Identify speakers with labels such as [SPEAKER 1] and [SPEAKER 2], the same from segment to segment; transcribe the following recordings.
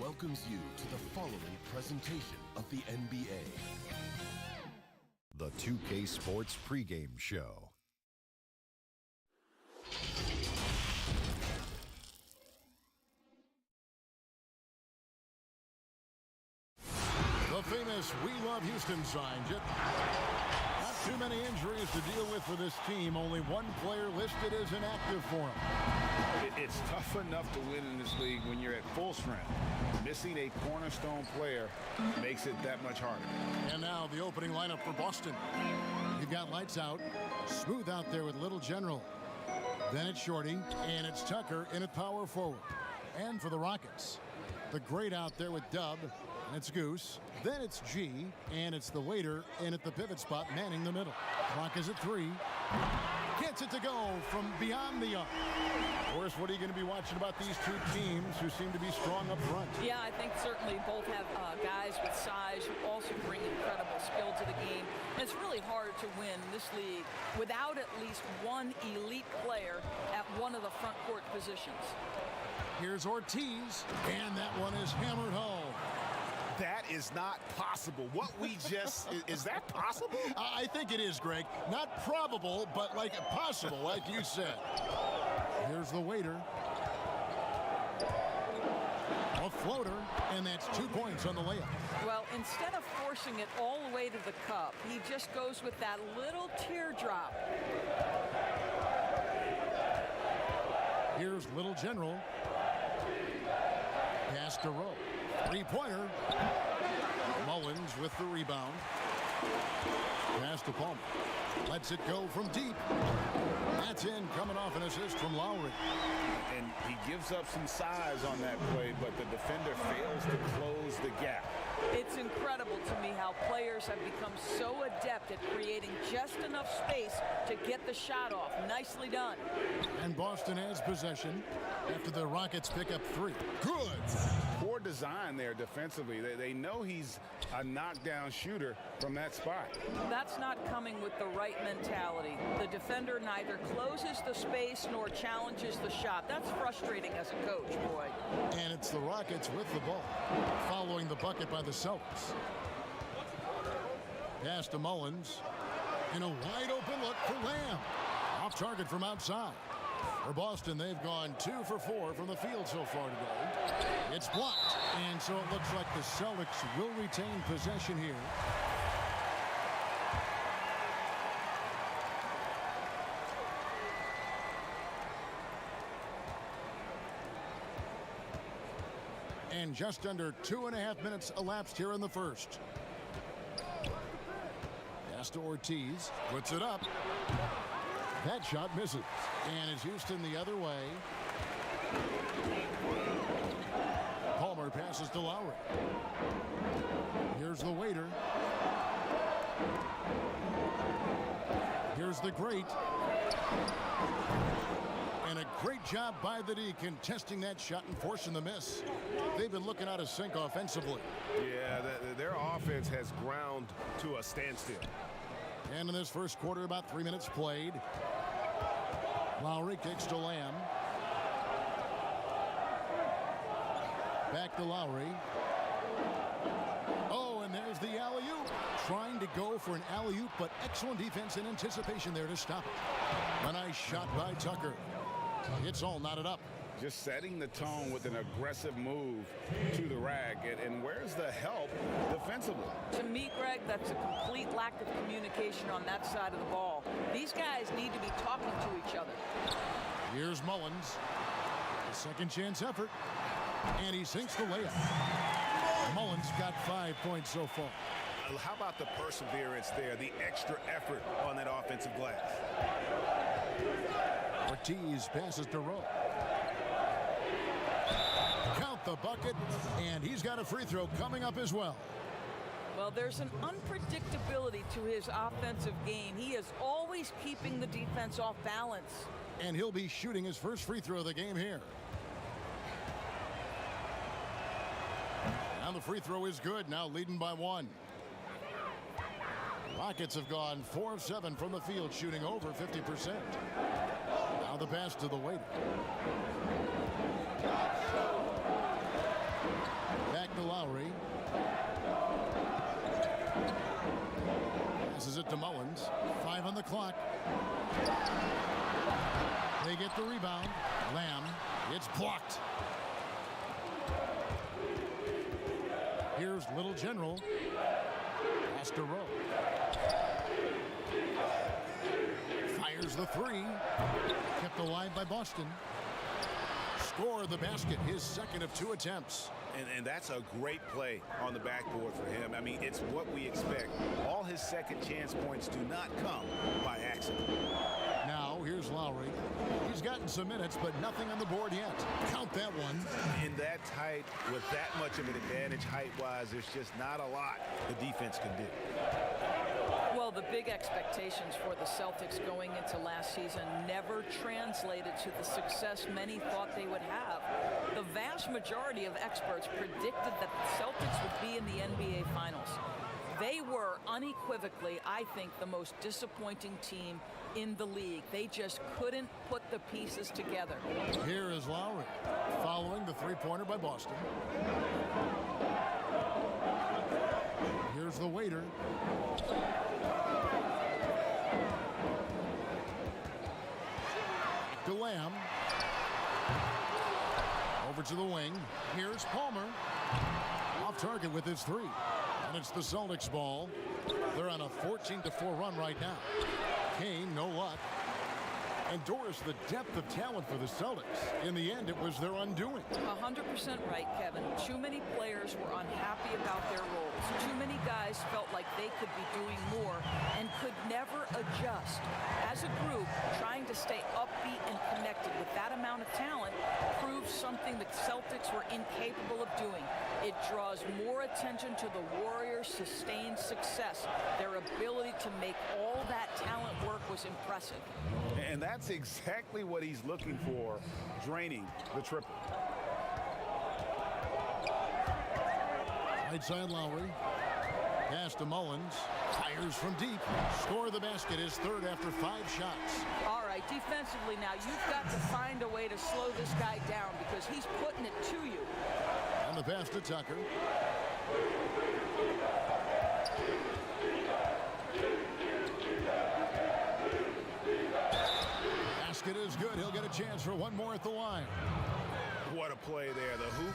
[SPEAKER 1] welcomes you to the following presentation of the NBA.
[SPEAKER 2] The 2K Sports pregame show.
[SPEAKER 3] The famous "We Love Houston" sign. Not too many injuries to deal with for this team. Only one player listed as inactive for them.
[SPEAKER 4] It's tough enough to win in this league when you're at full strength. Missing a cornerstone player makes it that much harder.
[SPEAKER 3] And now the opening lineup for Boston. You've got Lights Out. Smooth out there with Little General. Then it's Shorty, and it's Tucker in at power forward. And for the Rockets, the great out there with Dub, and it's Goose. Then it's G, and it's the waiter in at the pivot spot, manning the middle. Clock is at 3. Gets it to go from beyond the arc. Boris, what are you going to be watching about these two teams who seem to be strong up front?
[SPEAKER 5] Yeah, I think certainly both have guys with size who also bring incredible skill to the game. And it's really hard to win this league without at least one elite player at one of the front court positions.
[SPEAKER 3] Here's Ortiz, and that one is hammered home.
[SPEAKER 6] That is not possible. What we just, is that possible?
[SPEAKER 3] I think it is, Greg. Not probable, but like possible, like you said. Here's the waiter. A floater, and that's 2 points on the layup.
[SPEAKER 5] Well, instead of forcing it all the way to the cup, he just goes with that little teardrop.
[SPEAKER 3] Here's Little General. Pass to Rowe. Three-pointer. Mullins with the rebound. Pass to Palmer. Lets it go from deep. That's in, coming off an assist from Lowry.
[SPEAKER 4] And he gives up some size on that play, but the defender fails to close the gap.
[SPEAKER 5] It's incredible to me how players have become so adept at creating just enough space to get the shot off. Nicely done.
[SPEAKER 3] And Boston has possession after the Rockets pick up 3. Good.
[SPEAKER 4] Poor design there defensively. They know he's a knockdown shooter from that spot.
[SPEAKER 5] That's not coming with the right mentality. The defender neither closes the space nor challenges the shot. That's frustrating as a coach, boy.
[SPEAKER 3] And it's the Rockets with the ball, following the bucket by the Celtics. Pass to Mullins. And a wide open look for Lamb. Off target from outside. For Boston, they've gone 2 for 4 from the field so far today. It's blocked. And so it looks like the Celtics will retain possession here. And just under 2.5 minutes elapsed here in the first. Pass to Ortiz. Puts it up. That shot misses. And it's Houston the other way. Palmer passes to Lowry. Here's the waiter. Here's the great. And a great job by the D contesting that shot and forcing the miss. They've been looking out of sync offensively.
[SPEAKER 6] Yeah, their offense has ground to a standstill.
[SPEAKER 3] And in this first quarter, about 3 minutes played. Lowry kicks to Lamb. Back to Lowry. Oh, and there's the alley-oop. Trying to go for an alley-oop, but excellent defense and anticipation there to stop it. A nice shot by Tucker. It's all knotted up.
[SPEAKER 4] Just setting the tone with an aggressive move to the rack. And where's the help defensively?
[SPEAKER 5] To me, Greg, that's a complete lack of communication on that side of the ball. These guys need to be talking to each other.
[SPEAKER 3] Here's Mullins. A second chance effort. And he sinks the layup. Mullins got 5 points so far.
[SPEAKER 6] How about the perseverance there, the extra effort on that offensive glass?
[SPEAKER 3] Ortiz passes to Rowe. Count the bucket, and he's got a free throw coming up as well.
[SPEAKER 5] Well, there's an unpredictability to his offensive game. He is always keeping the defense off balance.
[SPEAKER 3] And he'll be shooting his first free throw of the game here. And the free throw is good, now leading by 1. Rockets have gone 4 of 7 from the field, shooting over 50%. Now the pass to the waiter. Back to Lowry. Passes it to Mullins. 5 on the clock. They get the rebound. Lamb. It's blocked. Here's Little General. Pass to Rowe. Fires the three. Kept alive by Boston. Score the basket. His second of 2 attempts.
[SPEAKER 6] And that's a great play on the backboard for him. I mean, it's what we expect. All his second chance points do not come by accident.
[SPEAKER 3] Now, here's Lowry. He's gotten some minutes, but nothing on the board yet. Count that one.
[SPEAKER 6] In that tight, with that much of an advantage height-wise, there's just not a lot the defense can do.
[SPEAKER 5] Well, the big expectations for the Celtics going into last season never translated to the success many thought they would have. The vast majority of experts predicted that the Celtics would be in the NBA Finals. They were unequivocally, I think, the most disappointing team in the league. They just couldn't put the pieces together.
[SPEAKER 3] Here is Lowry, following the three-pointer by Boston. Here's the waiter. To Lamb. Over to the wing. Here's Palmer. Off target with his three. And it's the Celtics ball. They're on a 14-4 run right now. Kane, no luck. And Doris, the depth of talent for the Celtics. In the end, it was their undoing.
[SPEAKER 5] 100% right, Kevin. Too many players were unhappy about their roles. Too many guys felt like they could be doing more and could never adjust. As a group, trying to stay upbeat and connected with that amount of talent proves something the Celtics were incapable of doing. It draws more attention to the Warriors' sustained success. Their ability to make all that talent work was impressive.
[SPEAKER 6] And that's exactly what he's looking for, draining the triple.
[SPEAKER 3] Right side Lowry. Pass to Mullins. Fires from deep. Score the basket, his third after 5 shots.
[SPEAKER 5] All right, defensively now, you've got to find a way to slow this guy down because he's putting it to you.
[SPEAKER 3] And the pass to Tucker. Basket is good. He'll get a chance for one more at the line.
[SPEAKER 6] What a play there. The hoop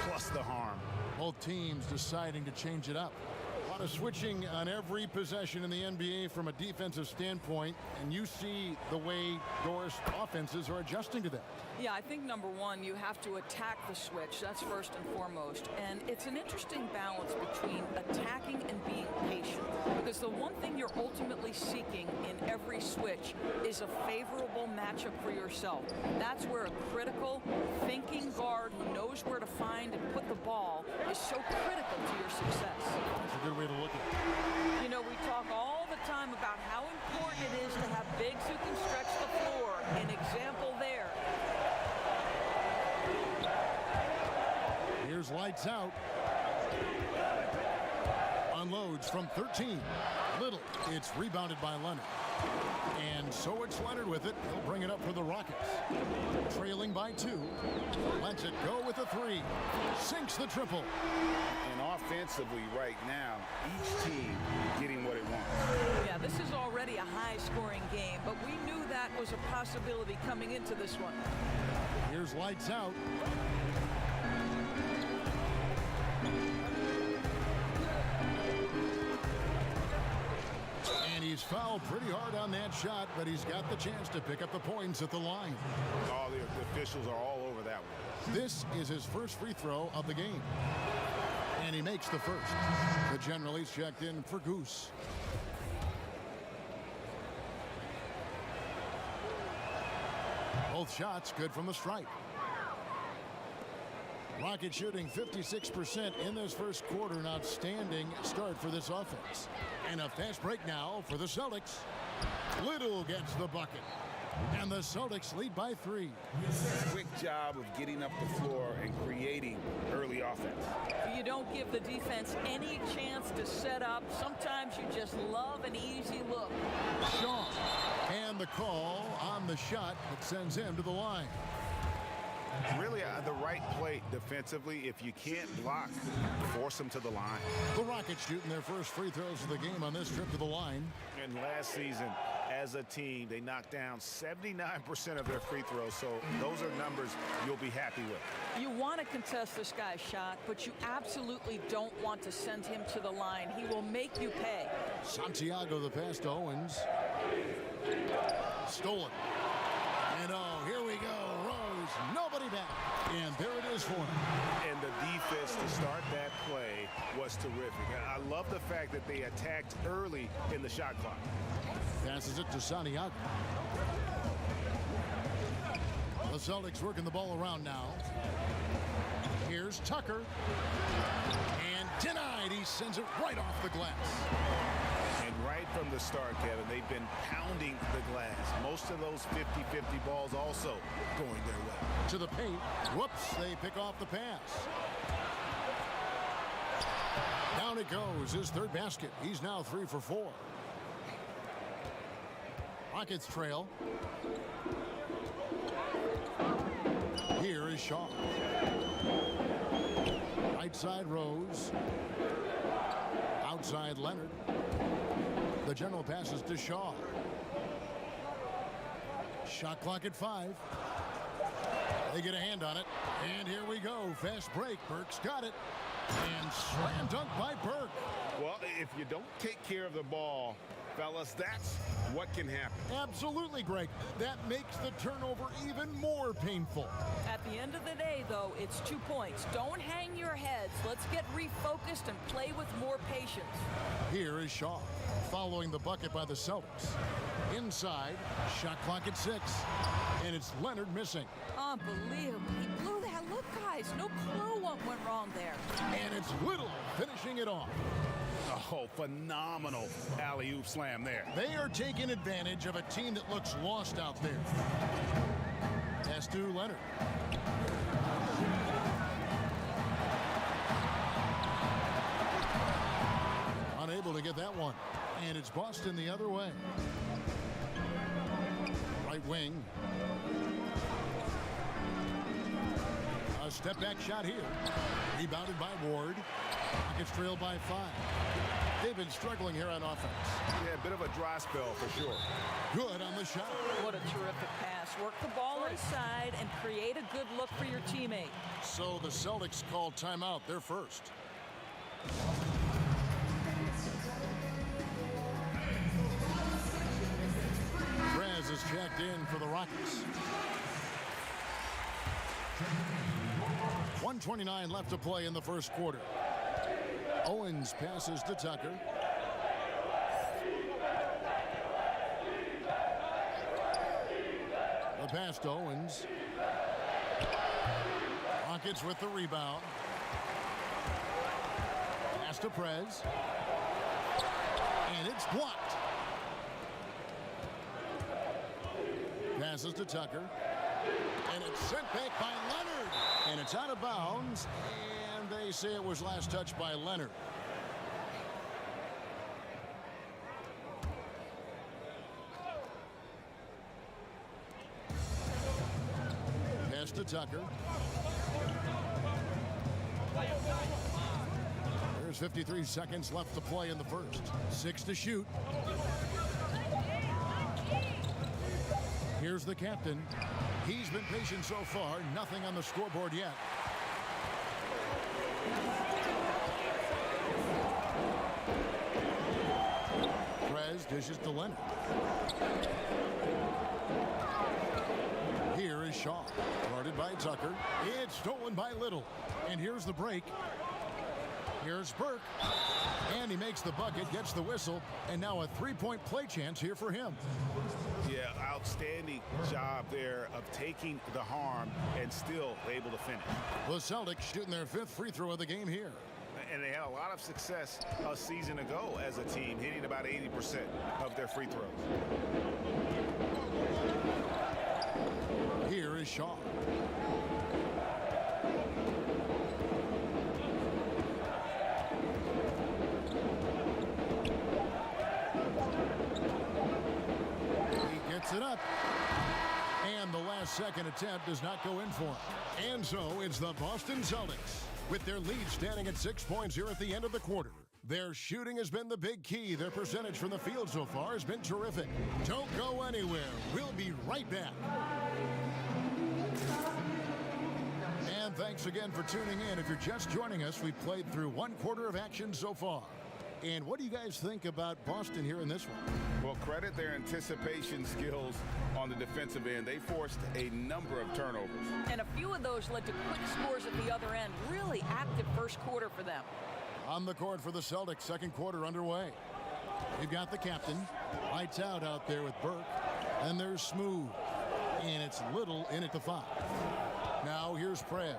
[SPEAKER 6] plus the harm.
[SPEAKER 3] Both teams deciding to change it up. A lot of switching on every possession in the NBA from a defensive standpoint, and you see the way Doris offenses are adjusting to that.
[SPEAKER 5] Yeah, I think number one, you have to attack the switch. That's first and foremost. And it's an interesting balance between attacking and being patient. Because the one thing you're ultimately seeking in every switch is a favorable matchup for yourself. That's where a critical, thinking guard who knows where to find and put the ball is so critical to your success.
[SPEAKER 3] That's a good way to look at it.
[SPEAKER 5] You know, we talk all the time about how important it is to have bigs who can stretch the floor. An example there.
[SPEAKER 3] Here's lights out. Unloads from 13. Little. It's rebounded by Leonard. And so it's Leonard with it. He'll bring it up for the Rockets. Trailing by 2. Lets it go with a 3. Sinks the triple.
[SPEAKER 6] And offensively right now, each team getting what it wants.
[SPEAKER 5] Yeah, this is already a high-scoring game, but we knew that was a possibility coming into this one.
[SPEAKER 3] Here's lights out. And he's fouled pretty hard on that shot, but he's got the chance to pick up the points at the line.
[SPEAKER 6] All the officials are all over that one.
[SPEAKER 3] This is his first free throw of the game. And he makes the first. The general is checked in for Goose. Both shots good from the stripe. Rockets shooting 56% in this first quarter. An outstanding start for this offense. And a fast break now for the Celtics. Little gets the bucket. And the Celtics lead by 3.
[SPEAKER 6] Quick job of getting up the floor and creating early offense.
[SPEAKER 5] You don't give the defense any chance to set up. Sometimes you just love an easy look.
[SPEAKER 3] Shaw. And the call on the shot that sends him to the line.
[SPEAKER 6] Really the right play defensively. If you can't block, force them to the line.
[SPEAKER 3] The Rockets shooting their first free throws of the game on this trip to the line.
[SPEAKER 6] And last season, as a team, they knocked down 79% of their free throws. So those are numbers you'll be happy with.
[SPEAKER 5] You want to contest this guy's shot, but you absolutely don't want to send him to the line. He will make you pay.
[SPEAKER 3] Santiago the pass to Owens. Stolen. And here we go. Rose, nobody back. And there it is for him.
[SPEAKER 6] And the defense to start that play was terrific. I love the fact that they attacked early in the shot clock.
[SPEAKER 3] Passes it to Santiago. The Celtics working the ball around now. Here's Tucker. And denied. He sends it right off the glass.
[SPEAKER 6] And right from the start, Kevin, they've been pounding the glass. Most of those 50-50 balls also going their way.
[SPEAKER 3] To the paint. Whoops, they pick off the pass. Down it goes. His third basket. He's now 3 for 4. Rockets trail. Here is Shaw. Right side Rose. Outside Leonard. The general passes to Shaw. Shot clock at 5. They get a hand on it. And here we go. Fast break. Burke's got it. And slam dunk by Burke.
[SPEAKER 6] Well, if you don't take care of the ball, fellas, that's what can happen.
[SPEAKER 3] Absolutely, Greg. That makes the turnover even more painful.
[SPEAKER 5] At the end of the day, though, it's 2 points. Don't hang your heads. Let's get refocused and play with more patience.
[SPEAKER 3] Here is Shaw, following the bucket by the Celtics. Inside, shot clock at 6. And it's Leonard missing.
[SPEAKER 5] Unbelievable. He blew that. Look, guys, no clue what went wrong there.
[SPEAKER 3] And it's Little finishing it off.
[SPEAKER 6] Oh, phenomenal alley-oop slam there.
[SPEAKER 3] They are taking advantage of a team that looks lost out there. Pass to Leonard. Unable to get that one. And it's Boston the other way. Right wing. A step back shot here. Rebounded by Ward. Rockets trail by 5. They've been struggling here on offense.
[SPEAKER 6] Yeah, a bit of a dry spell for sure.
[SPEAKER 3] Good on the shot.
[SPEAKER 5] What a terrific pass. Work the ball inside and create a good look for your teammate.
[SPEAKER 3] So the Celtics called timeout. They're first. Rez is checked in for the Rockets. 1:29 left to play in the first quarter. Owens passes to Tucker. The pass to Owens. Rockets with the rebound. Pass to Prez. And it's blocked. Passes to Tucker. And it's sent back by Leonard. And it's out of bounds. And they say it was last touched by Leonard. Pass to Tucker. There's 53 seconds left to play in the first. 6 to shoot. Here's the captain. He's been patient so far. Nothing on the scoreboard yet. Prez dishes to Leonard. Here is Shaw. Guarded by Tucker. It's stolen by Little. And here's the break. Here's Burke. And he makes the bucket, gets the whistle, and now a three-point play chance here for him.
[SPEAKER 6] Yeah, outstanding job there of taking the harm and still able to finish.
[SPEAKER 3] The Celtics shooting their 5th free throw of the game here.
[SPEAKER 6] And they had a lot of success a season ago as a team, hitting about 80% of their free throws.
[SPEAKER 3] Here is Shaw. He gets it up. And the last second attempt does not go in for him. And so it's the Boston Celtics with their lead standing at 6 points here at the end of the quarter. Their shooting has been the big key. Their percentage from the field so far has been terrific. Don't go anywhere. We'll be right back. And thanks again for tuning in. If you're just joining us, we've played through one quarter of action so far. And what do you guys think about Boston here in this one?
[SPEAKER 4] Well, credit their anticipation skills on the defensive end. They forced a number of turnovers.
[SPEAKER 5] And a few of those led to quick scores at the other end. Really active first quarter for them.
[SPEAKER 3] On the court for the Celtics, second quarter underway. You've got the captain. Lights out there with Burke. And there's Smooth. And it's Little in at the 5. Now here's Prez.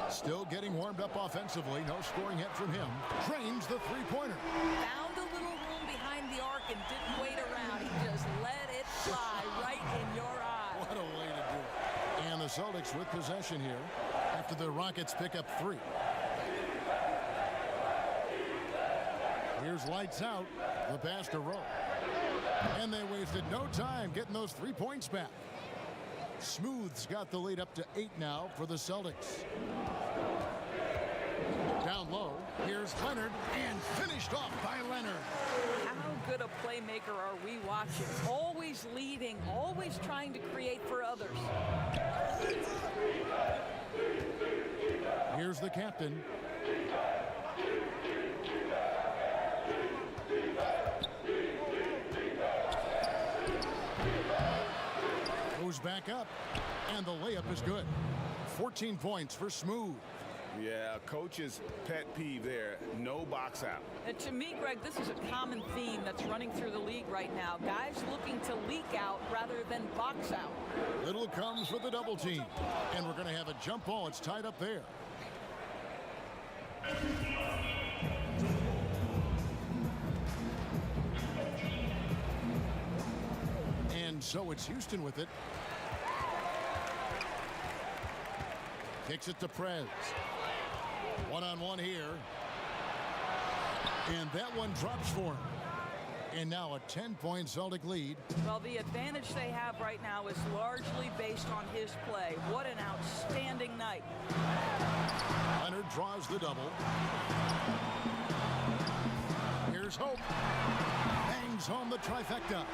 [SPEAKER 3] Still getting warmed up offensively. No scoring yet from him. Drains the three-pointer.
[SPEAKER 5] Found a little room behind the arc and didn't wait around. He just let it fly right in your eye.
[SPEAKER 3] What a way to do it. And the Celtics with possession here after the Rockets pick up 3. Here's lights out. The pass to Rowe. And they wasted no time getting those 3 points back. Smooth's got the lead up to 8 now for the Celtics. Down low, here's Leonard, and finished off by Leonard.
[SPEAKER 5] How good a playmaker are we watching? Always leading, always trying to create for others.
[SPEAKER 3] Here's the captain. Goes back up, and the layup is good. 14 points for Smooth.
[SPEAKER 4] Yeah, coach's pet peeve there. No box out.
[SPEAKER 5] And to me, Greg, this is a common theme that's running through the league right now. Guys looking to leak out rather than box out.
[SPEAKER 3] Little comes with the double team, and we're going to have a jump ball. It's tied up there. And so it's Houston with it. Kicks it to Prez. One-on-one here. And that one drops for him. And now a 10-point Celtic lead.
[SPEAKER 5] Well, the advantage they have right now is largely based on his play. What an outstanding night.
[SPEAKER 3] Leonard draws the double. Here's Hope. Bangs home the trifecta.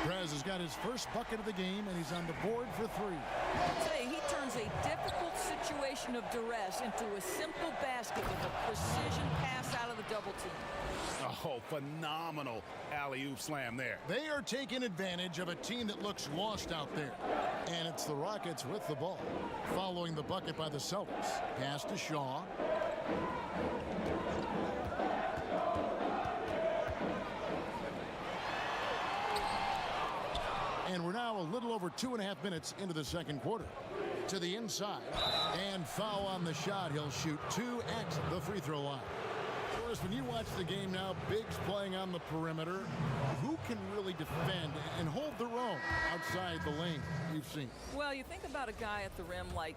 [SPEAKER 3] Prez has got his first bucket of the game, and he's on the board for 3.
[SPEAKER 5] I'll tell you, he turns a difficult situation of duress into a simple basket with a precision pass out of the double team.
[SPEAKER 4] Oh, phenomenal alley-oop slam there.
[SPEAKER 3] They are taking advantage of a team that looks lost out there. And it's the Rockets with the ball. Following the bucket by the Celtics. Pass to Shaw. And we're now a little over 2.5 minutes into the second quarter. To the inside. And foul on the shot. He'll shoot 2 at the free throw line. When you watch the game now, Biggs playing on the perimeter, who can really defend and hold their own outside the lane you've seen?
[SPEAKER 5] Well, you think about a guy at the rim like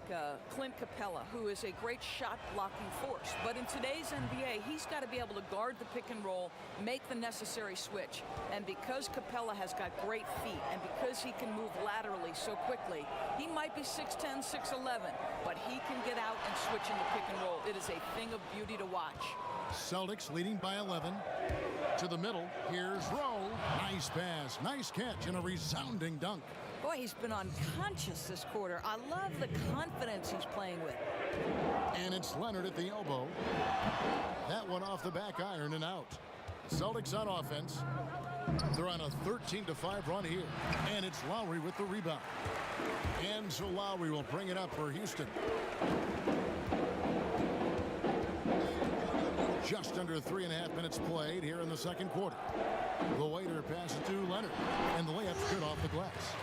[SPEAKER 5] Clint Capella, who is a great shot-blocking force. But in today's NBA, he's got to be able to guard the pick and roll, make the necessary switch. And because Capella has got great feet and because he can move laterally so quickly, he might be 6'10", 6'11", but he can get out and switch in the pick and roll. It is a thing of beauty to watch.
[SPEAKER 3] Celtics leading by 11. To the middle, here's Rowe. Nice pass, nice catch, and a resounding dunk.
[SPEAKER 5] Boy, he's been unconscious this quarter. I love the confidence he's playing with.
[SPEAKER 3] And it's Leonard at the elbow. That one off the back iron and out. Celtics on offense. They're on a 13-5 run here. And it's Lowry with the rebound. And so Lowry will bring it up for Houston. Just under 3.5 minutes played here in the second quarter. The waiter passes to Leonard, and the layup's good off the glass.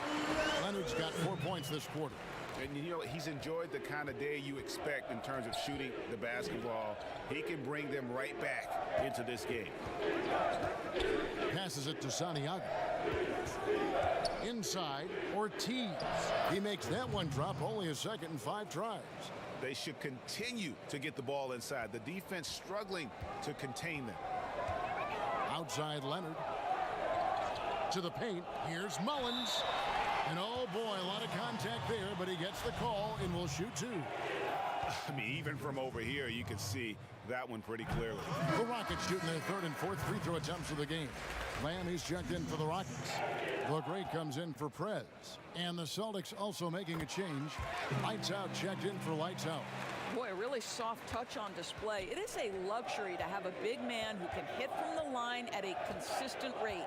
[SPEAKER 3] Leonard's got 4 points this quarter.
[SPEAKER 4] And, you know, he's enjoyed the kind of day you expect in terms of shooting the basketball. He can bring them right back into this game.
[SPEAKER 3] Passes it to Santiago. Inside, Ortiz. He makes that one drop, only a second and 5 tries.
[SPEAKER 4] They should continue to get the ball inside. The defense struggling to contain them.
[SPEAKER 3] Outside Leonard. To the paint. Here's Mullins. And oh boy, a lot of contact there, but he gets the call and will shoot two.
[SPEAKER 6] I mean, even from over here, you can see that one pretty clearly.
[SPEAKER 3] The Rockets shooting their third and fourth free throw attempts of the game. Lamb, he's checked in for the Rockets. LeGray comes in for Prez. And the Celtics also making a change. Lights Out checked in for Lights Out.
[SPEAKER 5] Boy, a really soft touch on display. It is a luxury to have a big man who can hit from the line at a consistent rate.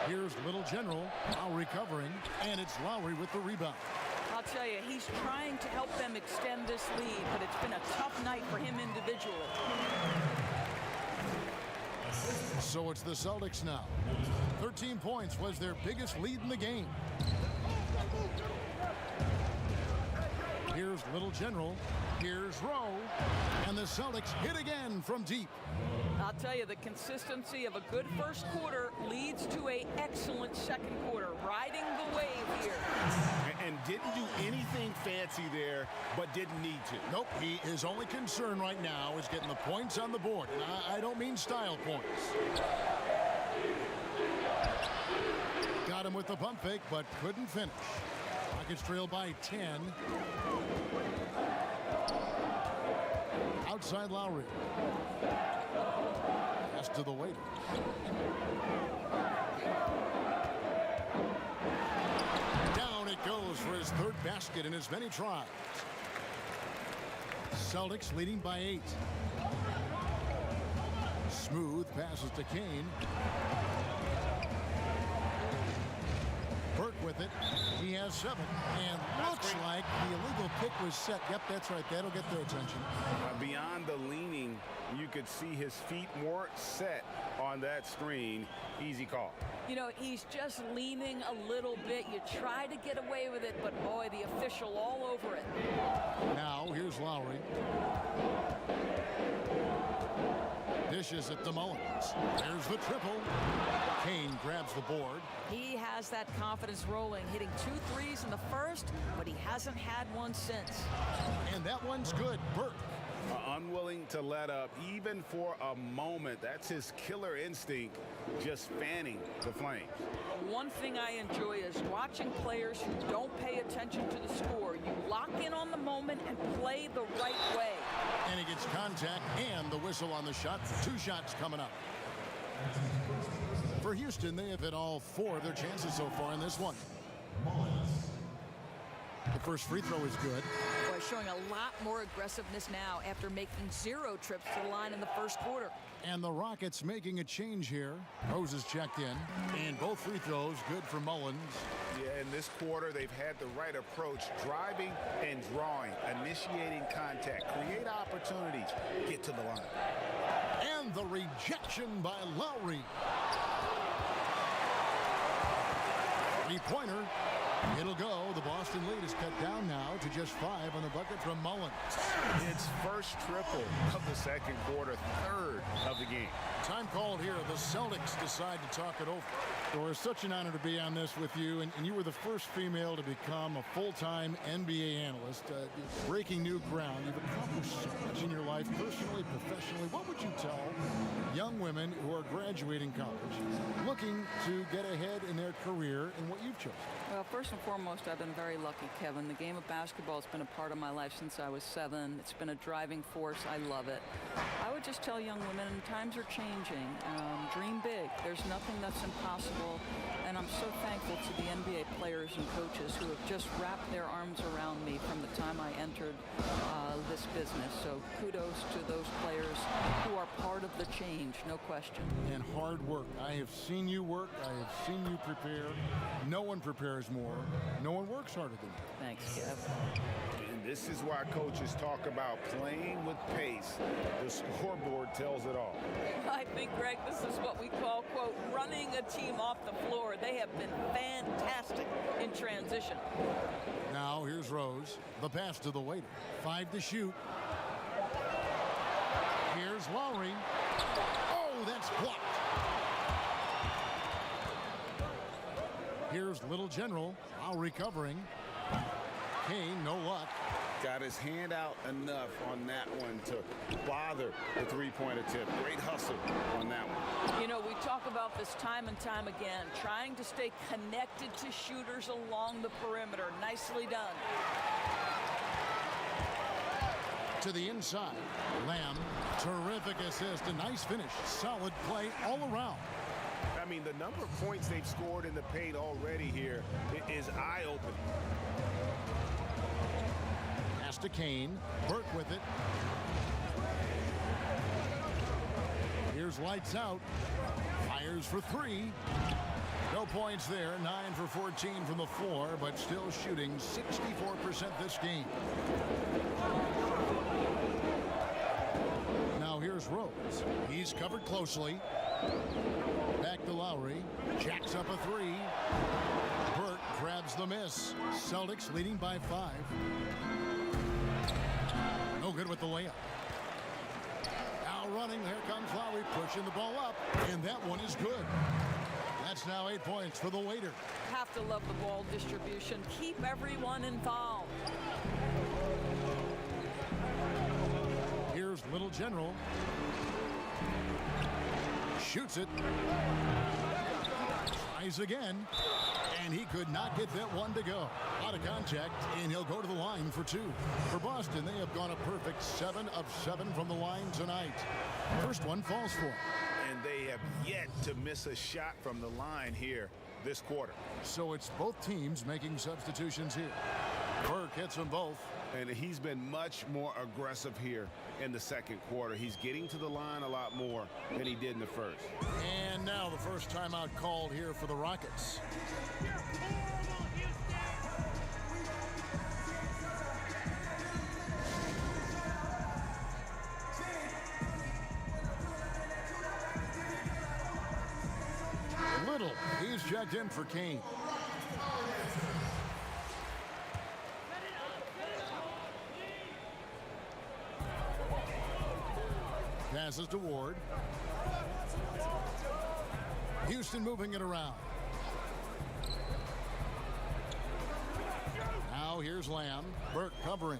[SPEAKER 3] Here's Little General, Lowry covering, and it's Lowry with the rebound.
[SPEAKER 5] I'll tell you, he's trying to help them extend this lead, but it's been a tough night for him individually.
[SPEAKER 3] So it's the Celtics now. 13 points was their biggest lead in the game. Here's Little General. Here's Rowe. And the Celtics hit again from deep.
[SPEAKER 5] I'll tell you, the consistency of a good first quarter leads to an excellent second quarter, riding the wave here.
[SPEAKER 6] And didn't do anything fancy there, but didn't need to.
[SPEAKER 3] Nope, his only concern right now is getting the points on the board. And I don't mean style points. Got him with the pump fake, but couldn't finish. Rockets trail by 10. Outside Lowry. Pass to the waiter. Down it goes for his third basket in as many tries. Celtics leading by 8. Smooth passes to Kane. Burke with it. He has 7. And looks like the illegal pick was set. Yep, that's right. That'll get their attention.
[SPEAKER 6] Beyond the leaning, you could see his feet more set on that screen. Easy call.
[SPEAKER 5] You know, he's just leaning a little bit. You try to get away with it, but boy, the official all over it.
[SPEAKER 3] Now, here's Lowry. Dishes it to Mullins. There's the triple. Kane grabs the board.
[SPEAKER 5] He has that confidence rolling, hitting 2 threes in the first, but he hasn't had one since.
[SPEAKER 3] And that one's good. Burke.
[SPEAKER 6] Unwilling to let up even for a moment. That's his killer instinct, just fanning the flames.
[SPEAKER 5] One thing I enjoy is watching players who don't pay attention to the score. You lock in on the moment and play the right way.
[SPEAKER 3] And he gets contact and the whistle on the shot. 2 shots coming up. For Houston, they have hit all 4 of their chances so far in this one. The first free throw is good.
[SPEAKER 5] Boy, showing a lot more aggressiveness now after making 0 trips to the line in the first quarter.
[SPEAKER 3] And the Rockets making a change here. Rose is checked in. And both free throws good for Mullins.
[SPEAKER 6] Yeah, in this quarter, they've had the right approach, driving and drawing, initiating contact, create opportunities, get to the line.
[SPEAKER 3] And the rejection by Lowry. 3-pointer. It'll go. The Boston lead is cut down now to just 5 on the bucket from Mullins.
[SPEAKER 6] It's first triple of the second quarter, third of the game.
[SPEAKER 3] Time called here. The Celtics decide to talk it over. So it's such an honor to be on this with you. And you were the first female to become a full-time NBA analyst. Breaking new ground. You've accomplished so much in your life, personally, professionally. What would you tell young women who are graduating college, looking to get ahead in their career in what you've chosen?
[SPEAKER 5] Well, first and foremost, I've been very lucky, Kevin. The game of basketball has been a part of my life since I was 7. It's been a driving force. I love it. I would just tell young women, times are changing. Dream big. There's nothing that's impossible. And I'm so thankful to the NBA players and coaches who have just wrapped their arms around me from the time I entered this business. So kudos to those players who are part of the change, no question.
[SPEAKER 3] And hard work. I have seen you work. I have seen you prepare. No one prepares more. No one works harder than you.
[SPEAKER 5] Thanks, Kev.
[SPEAKER 6] And this is why coaches talk about playing with pace. The scoreboard tells it all.
[SPEAKER 5] I think, Greg, this is what we call, quote, running a team off the floor. They have been fantastic in transition.
[SPEAKER 3] Now here's Rose. The pass to the waiter. 5 to shoot. Here's Lowry. Oh, that's blocked. Here's Little General. Lowry covering. Kane, no luck.
[SPEAKER 4] Got his hand out enough on that one to bother the three-point attempt. Great hustle on that one.
[SPEAKER 5] You know, we talk about this time and time again, trying to stay connected to shooters along the perimeter. Nicely done.
[SPEAKER 3] To the inside. Lamb, terrific assist, a nice finish. Solid play all around.
[SPEAKER 6] I mean, the number of points they've scored in the paint already here is eye-opening.
[SPEAKER 3] Pass to Kane. Burke with it. Here's lights out. Fires for three. No points there. 9 for 14 from the floor, but still shooting 64% this game. Now here's Rose. He's covered closely. Back to Lowry. Jacks up a three. Burke grabs the miss. Celtics leading by 5. No good with the layup. Now running. Here comes Lowry pushing the ball up. And that one is good. That's now 8 points for the waiter.
[SPEAKER 5] Have to love the ball distribution. Keep everyone involved.
[SPEAKER 3] Here's Little General. Shoots it. Tries again. And he could not get that one to go. Out of contact, and he'll go to the line for 2. For Boston, they have gone a perfect 7 of 7 from the line tonight. First one falls for him.
[SPEAKER 6] And they have yet to miss a shot from the line here this quarter.
[SPEAKER 3] So it's both teams making substitutions here. Burke hits them both.
[SPEAKER 6] And he's been much more aggressive here in the second quarter. He's getting to the line a lot more than he did in the first.
[SPEAKER 3] And now the first timeout called here for the Rockets. Little, he's checked in for Kane. Passes to Ward. Houston moving it around. Now here's Lamb. Burke covering.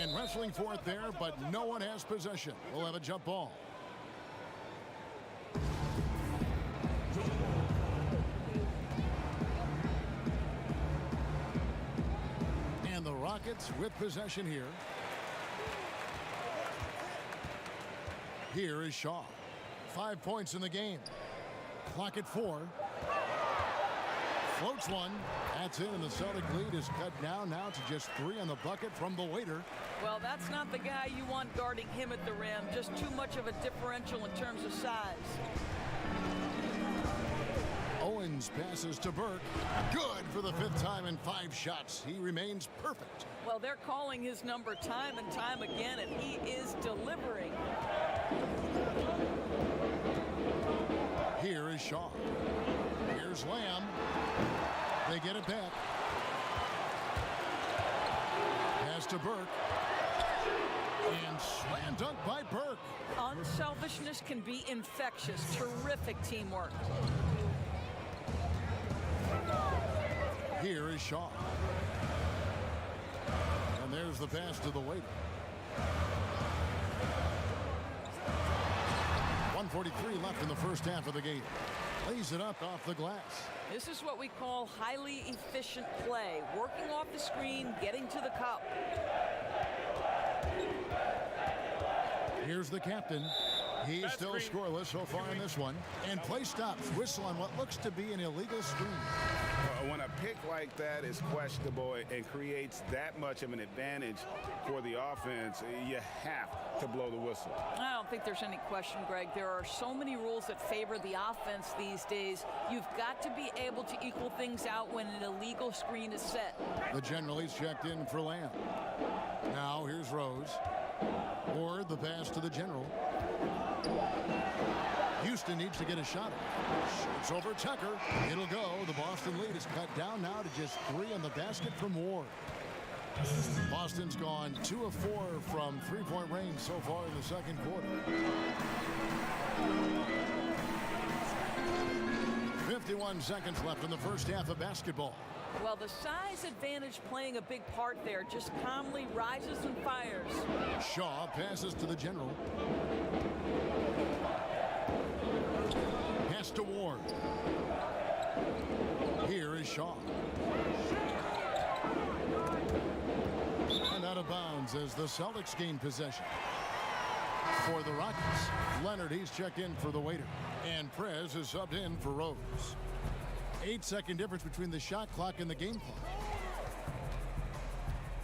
[SPEAKER 3] And wrestling for it there, but no one has possession. We'll have a jump ball. And the Rockets with possession here. Here is Shaw. 5 points in the game. Clock at 4. Floats one. That's it, and the Celtic lead is cut down now to just 3 on the bucket from the waiter.
[SPEAKER 5] Well, that's not the guy you want guarding him at the rim. Just too much of a differential in terms of size.
[SPEAKER 3] Owens passes to Burke. Good for the 5th time in 5 shots. He remains perfect.
[SPEAKER 5] Well, they're calling his number time and time again, and he is delivering.
[SPEAKER 3] Here is Shaw. Here's Lamb. They get it back. Pass to Burke. And slam dunk by Burke.
[SPEAKER 5] Unselfishness can be infectious. Terrific teamwork.
[SPEAKER 3] Here is Shaw. And there's the pass to the waiter. 1:43 left in the first half of the game. Lays it up off the glass.
[SPEAKER 5] This is what we call highly efficient play. Working off the screen, getting to the cup.
[SPEAKER 3] Here's the captain. He's still scoreless so far in this one. And play stops. Whistle on what looks to be an illegal screen.
[SPEAKER 6] When a pick like that is questionable and creates that much of an advantage for the offense, you have to blow the whistle.
[SPEAKER 5] I don't think there's any question, Greg. There are so many rules that favor the offense these days. You've got to be able to equal things out when an illegal screen is set.
[SPEAKER 3] The general is checked in for Lamb. Now here's Rose. Ward the pass to the general. Houston needs to get a shot. Shoots over Tucker. It'll go. The Boston lead is cut down now to just 3 on the basket from Ward. Boston's gone 2 of 4 from three-point range so far in the second quarter. 51 seconds left in the first half of basketball.
[SPEAKER 5] Well, the size advantage playing a big part there. Just calmly rises and fires.
[SPEAKER 3] Shaw passes to the general. Pass to Ward. Here is Shaw. And out of bounds as the Celtics gain possession. For the Rockets, Leonard, he's checked in for the waiter. And Prez is subbed in for Rose. 8-second difference between the shot clock and the game clock.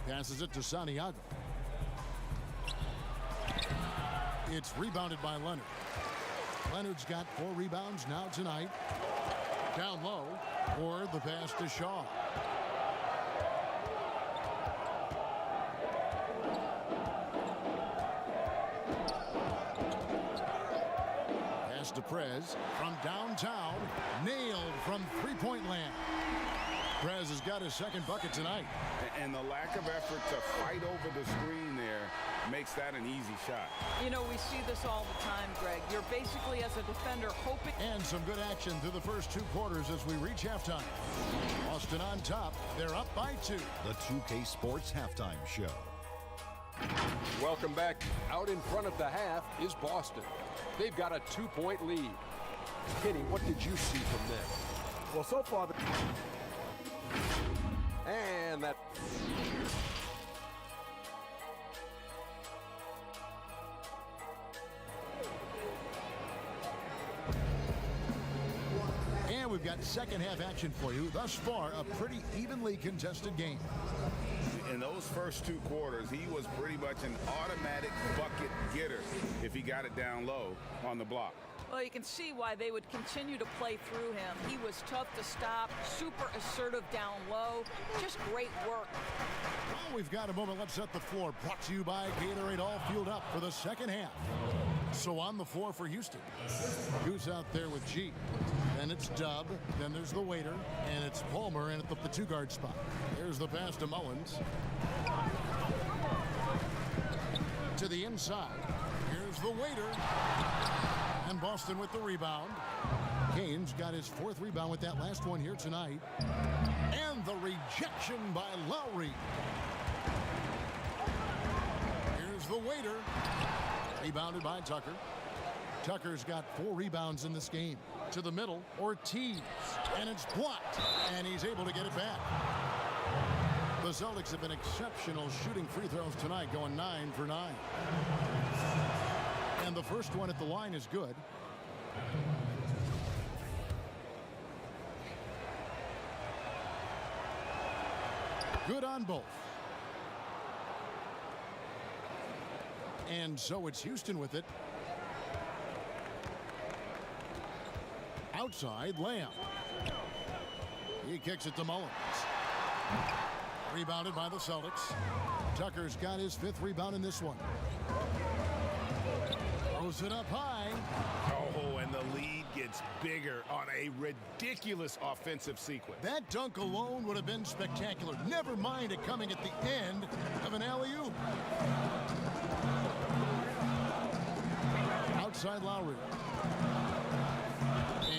[SPEAKER 3] Passes it to Santiago. It's rebounded by Leonard. Leonard's got 4 rebounds now tonight. Down low, or the pass to Shaw. Pass to Prez from downtown, nailed from three-point land. Prez has got his second bucket tonight.
[SPEAKER 4] And the lack of effort to fight over the screen there makes that an easy shot.
[SPEAKER 5] You know, we see this all the time, Greg. You're basically, as a defender, hoping.
[SPEAKER 3] And some good action through the first 2 quarters as we reach halftime. Boston on top. They're up by 2.
[SPEAKER 2] The 2K Sports Halftime Show.
[SPEAKER 7] Welcome back. Out in front of the half is Boston. They've got a 2-point lead. Kenny, what did you see from them?
[SPEAKER 8] Well, so far,
[SPEAKER 7] And that...
[SPEAKER 3] And we've got second half action for you. Thus far, a pretty evenly contested game.
[SPEAKER 4] In those first 2 quarters, he was pretty much an automatic bucket getter if he got it down low on the block.
[SPEAKER 5] Well, you can see why they would continue to play through him. He was tough to stop, super assertive down low. Just great work.
[SPEAKER 3] Well, we've got a moment. Let's set the floor. Brought to you by Gatorade, all fueled up for the second half. So on the floor for Houston. Goose out there with G. Then it's Dub. Then there's the waiter. And it's Palmer in at the 2-guard spot. There's the pass to Mullins. To the inside. Here's the waiter. And Boston with the rebound. Kane's got his 4th rebound with that last one here tonight. And the rejection by Lowry. Here's the waiter. Rebounded by Tucker. Tucker's got 4 rebounds in this game. To the middle, Ortiz. And it's blocked. And he's able to get it back. The Celtics have been exceptional shooting free throws tonight, going 9 for 9. And the first one at the line is good. Good on both. And so it's Houston with it. Outside, Lamb. He kicks it to Mullins. Rebounded by the Celtics. Tucker's got his 5th rebound in this one. Throws it up high.
[SPEAKER 6] Oh, and the lead gets bigger on a ridiculous offensive sequence.
[SPEAKER 3] That dunk alone would have been spectacular. Never mind it coming at the end of an alley-oop. Outside Lowry.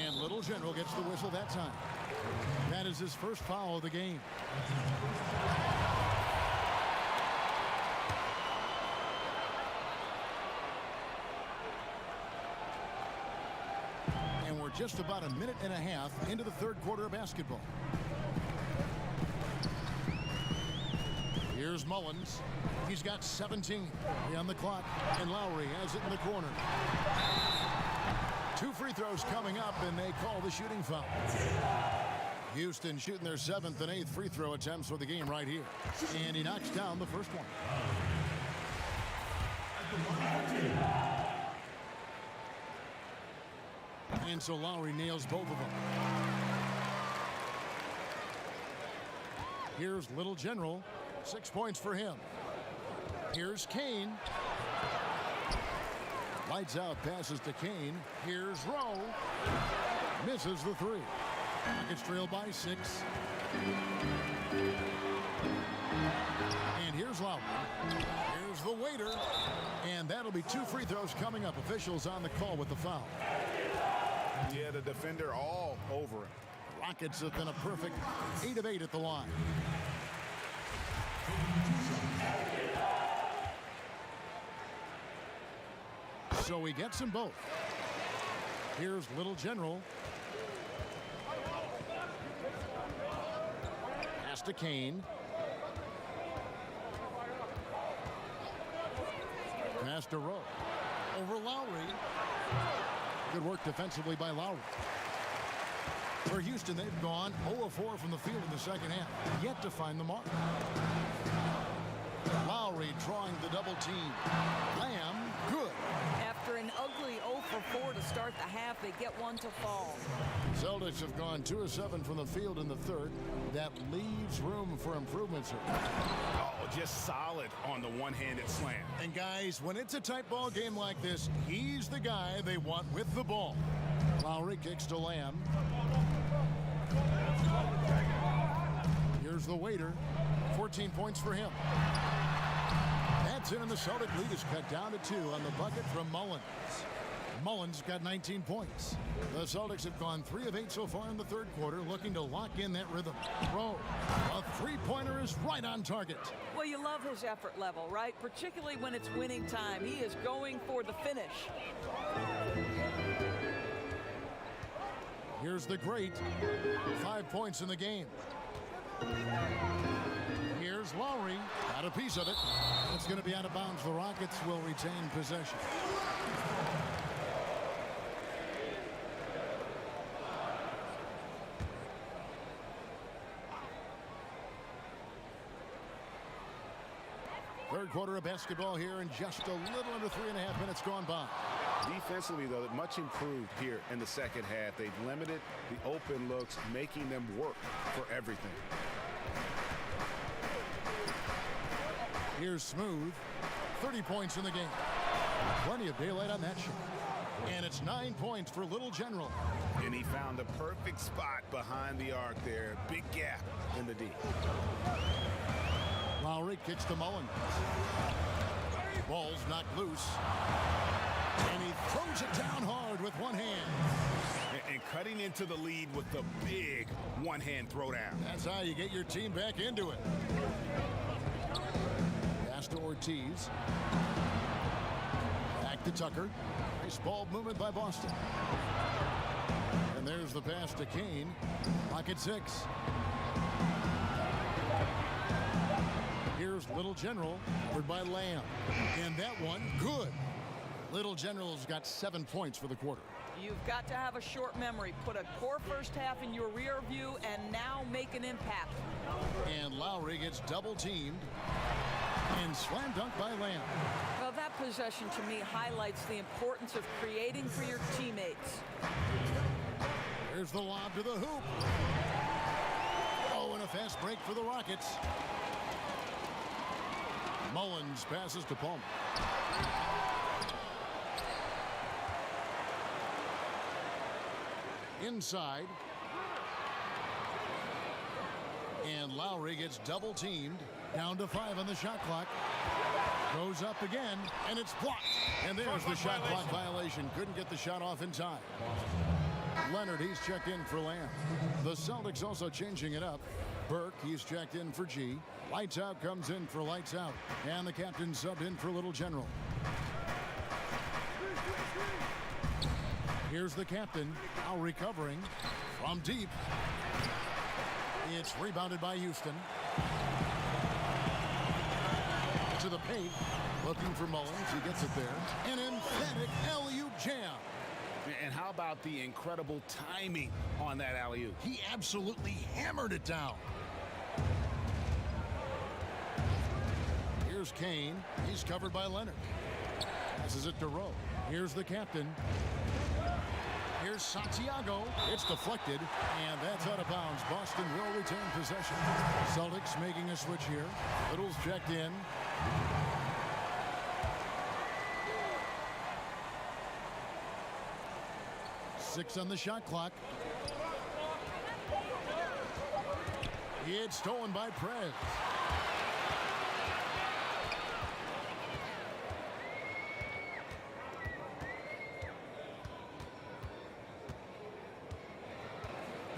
[SPEAKER 3] And Little General gets the whistle that time. That is his first foul of the game. And we're just about a minute and a half into the 3rd quarter of basketball. Here's Mullins. He's got 17 on the clock, and Lowry has it in the corner. 2 free throws coming up, and they call the shooting foul. Houston shooting their 7th and 8th free throw attempts for the game right here. And he knocks down the first one. And so Lowry nails both of them. Here's Little General. 6 points for him. Here's Kane. Lights out, passes to Kane. Here's Rowe. Misses the 3. Rockets trail by 6. And here's Lowry. Here's the waiter. And that'll be 2 free throws coming up. Officials on the call with the foul.
[SPEAKER 4] Yeah, the defender all over him.
[SPEAKER 3] Rockets have been a perfect 8 of 8 at the line. So he gets them both. Here's Little General. Pass to Kane. Pass to Rowe. Over Lowry. Good work defensively by Lowry. For Houston, they've gone 0 of 4 from the field in the second half. Yet to find the mark. Lowry drawing the double team. Lamb, good.
[SPEAKER 5] After an ugly 0 for 4 to start the half, they get one to fall.
[SPEAKER 3] Celtics have gone 2 of 7 from the field in the third. That leaves room for improvements here.
[SPEAKER 6] Oh, just solid on the one-handed slam.
[SPEAKER 3] And guys, when it's a tight ball game like this, he's the guy they want with the ball. Lowry kicks to Lamb. Here's the waiter. 14 points for him. That's in, and the Celtic lead is cut down to 2 on the bucket from Mullins. Mullins got 19 points. The Celtics have gone 3 of 8 so far in the third quarter, looking to lock in that rhythm. Rowe, a three-pointer is right on target.
[SPEAKER 5] Well, you love his effort level, right? Particularly when it's winning time. He is going for the finish.
[SPEAKER 3] Here's the great. 5 points in the game. Here's Lowry. Got a piece of it. It's going to be out of bounds. The Rockets will retain possession. Third quarter of basketball here, and just a little under 3.5 minutes gone by.
[SPEAKER 6] Defensively, though, much improved here in the second half. They've limited the open looks, making them work for everything.
[SPEAKER 3] Here's Smooth. 30 points in the game. Plenty of daylight on that shot. And it's 9 points for Little General.
[SPEAKER 6] And he found the perfect spot behind the arc there. Big gap in the D.
[SPEAKER 3] Lowry kicks to Mullins. Ball's knocked loose. And he throws it down hard with one hand.
[SPEAKER 6] And cutting into the lead with the big one-hand throwdown.
[SPEAKER 3] That's how you get your team back into it. Pass to Ortiz. Back to Tucker. Nice ball movement by Boston. And there's the pass to Kane. Pocket 6. Here's Little General, covered by Lamb. And that one, good. Little General's got 7 points for the quarter.
[SPEAKER 5] You've got to have a short memory. Put a core first half in your rear view and now make an impact.
[SPEAKER 3] And Lowry gets double teamed and slam dunk by Lamb.
[SPEAKER 5] Well, that possession to me highlights the importance of creating for your teammates.
[SPEAKER 3] There's the lob to the hoop. Oh, and a fast break for the Rockets. Mullins passes to Palmer. Inside. And Lowry gets double teamed. Down to 5 on the shot clock. Goes up again, and it's blocked. And there's the shot clock violation. Couldn't get the shot off in time. Leonard, he's checked in for Lamb. The Celtics also changing it up. Burke, he's checked in for G. Lights Out comes in for Lights Out. And the captain subbed in for Little General. Here's the captain, now recovering from deep. It's rebounded by Houston. To the paint, looking for Mullins. He gets it there. An emphatic alley-oop jam.
[SPEAKER 6] And how about the incredible timing on that alley-oop?
[SPEAKER 3] He absolutely hammered it down. Here's Kane. He's covered by Leonard. Passes it to Rowe. Here's the captain. Here's Santiago. It's deflected, and that's out of bounds. Boston will retain possession. Celtics making a switch here. Little's checked in. Six on the shot clock. It's stolen by Prez.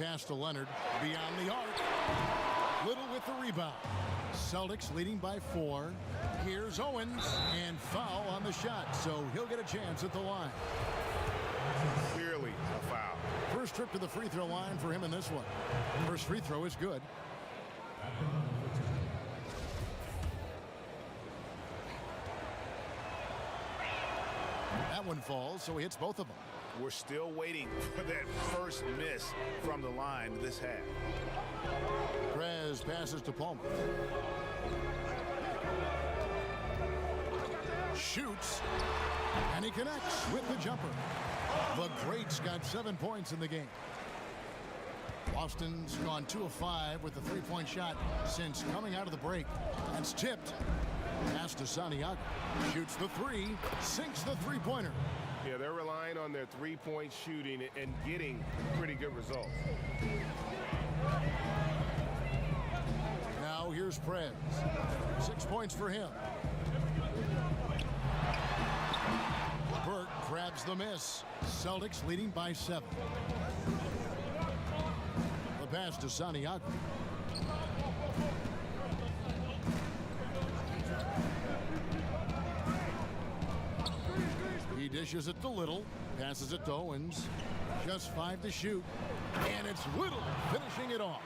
[SPEAKER 3] pass to Leonard. Beyond the arc. Little with the rebound. Celtics leading by 4. Here's Owens. And foul on the shot. So he'll get a chance at the line.
[SPEAKER 6] Clearly a foul.
[SPEAKER 3] First trip to the free throw line for him in this one. First free throw is good. That one falls, so he hits both of them.
[SPEAKER 6] We're still waiting for that first miss from the line this half.
[SPEAKER 3] Perez passes to Palmer. Shoots, and he connects with the jumper. The Greats got 7 points in the game. Boston's gone 2 of 5 with the three-point shot since coming out of the break. That's tipped. Pass to Santiago. Shoots the 3, sinks the three-pointer.
[SPEAKER 8] Yeah, they're relying on their three-point shooting and getting pretty good results.
[SPEAKER 3] Now here's Perez. 6 points for him. Burke grabs the miss. Celtics leading by 7. The pass to Santiago. He dishes it to Little. Passes it to Owens. Just 5 to shoot. And it's Little finishing it off.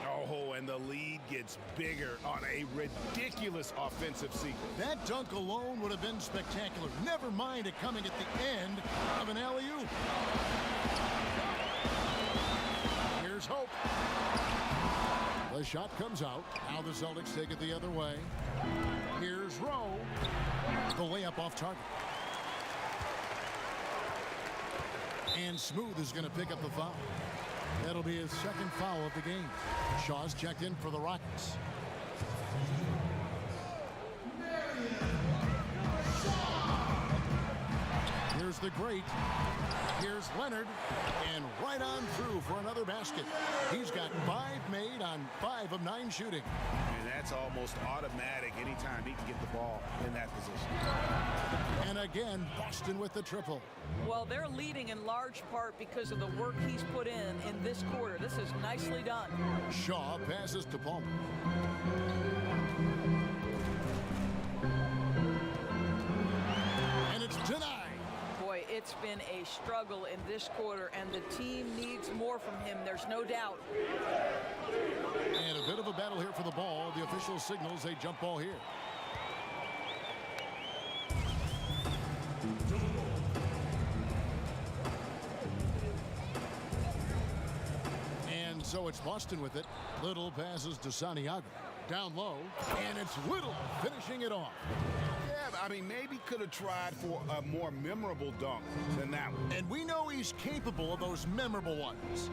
[SPEAKER 6] Oh, and the lead gets bigger on a ridiculous offensive sequence.
[SPEAKER 3] That dunk alone would have been spectacular. Never mind it coming at the end of an alley-oop. Here's Hope. The shot comes out. Now the Celtics take it the other way. Here's Rowe. The layup off target. And Smooth is going to pick up the foul. That'll be his second foul of the game. Shaw's checked in for the Rockets. Here's the Great. Here's Leonard. And right on through for another basket. He's got 5 made on 5 of 9 shooting.
[SPEAKER 6] And that's almost automatic anytime he can get the ball in that position.
[SPEAKER 3] And again, Boston with the triple.
[SPEAKER 5] Well, they're leading in large part because of the work he's put in this quarter. This is nicely done.
[SPEAKER 3] Shaw passes to Palmer. And it's denied.
[SPEAKER 5] Boy, it's been a struggle in this quarter, and the team needs more from him. There's no doubt.
[SPEAKER 3] And a bit of a battle here for the ball. The official signals a jump ball here. And so it's Boston with it. Little passes to Santiago. Down low, and it's Little finishing it off.
[SPEAKER 6] Yeah, I mean, maybe could have tried for a more memorable dunk than that one.
[SPEAKER 3] And we know he's capable of those memorable ones.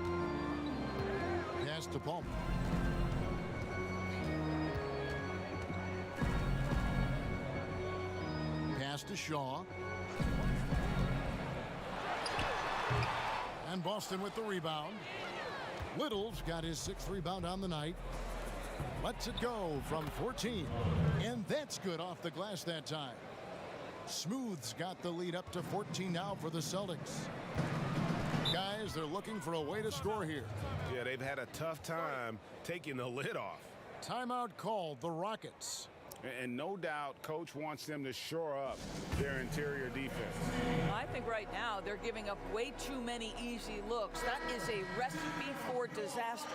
[SPEAKER 3] Pass to Palmer. Pass to Shaw. And Boston with the rebound. Little's got his 6th rebound on the night. Lets it go from 14. And that's good off the glass that time. Smooth's got the lead up to 14 now for the Celtics. Guys, they're looking for a way to score here.
[SPEAKER 6] Yeah, they've had a tough time taking the lid off.
[SPEAKER 3] Timeout called, the Rockets.
[SPEAKER 6] And no doubt, Coach wants them to shore up their interior defense.
[SPEAKER 5] I think right now they're giving up way too many easy looks. That is a recipe for disaster.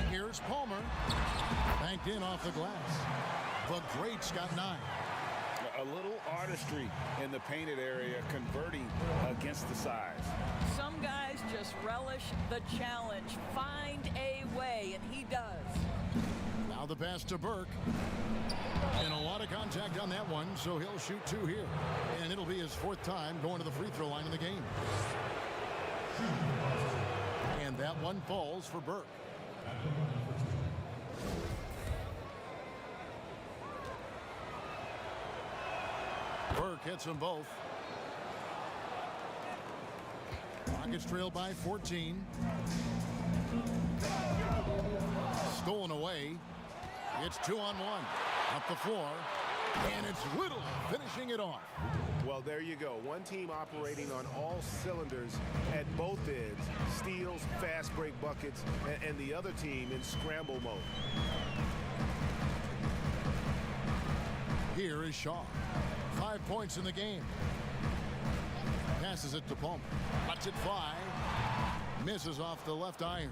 [SPEAKER 3] Here's Palmer. Banked in off the glass. The Greats got 9.
[SPEAKER 6] A little artistry in the painted area, converting against the size.
[SPEAKER 5] Some guys just relish the challenge. Find a way, and he does.
[SPEAKER 3] Now the pass to Burke. And a lot of contact on that one, so he'll shoot 2 here. And it'll be his 4th time going to the free throw line in the game. And that one falls for Burke. Burke hits them both. Rockets trail by 14. Stolen away. It's 2-on-1. Up the floor. And it's Little finishing it off.
[SPEAKER 8] Well, there you go. One team operating on all cylinders at both ends. Steals, fast break buckets, and the other team in scramble mode.
[SPEAKER 3] Here is Shaw. 5 points in the game. Passes it to Palmer. Lets it fly. Misses off the left iron.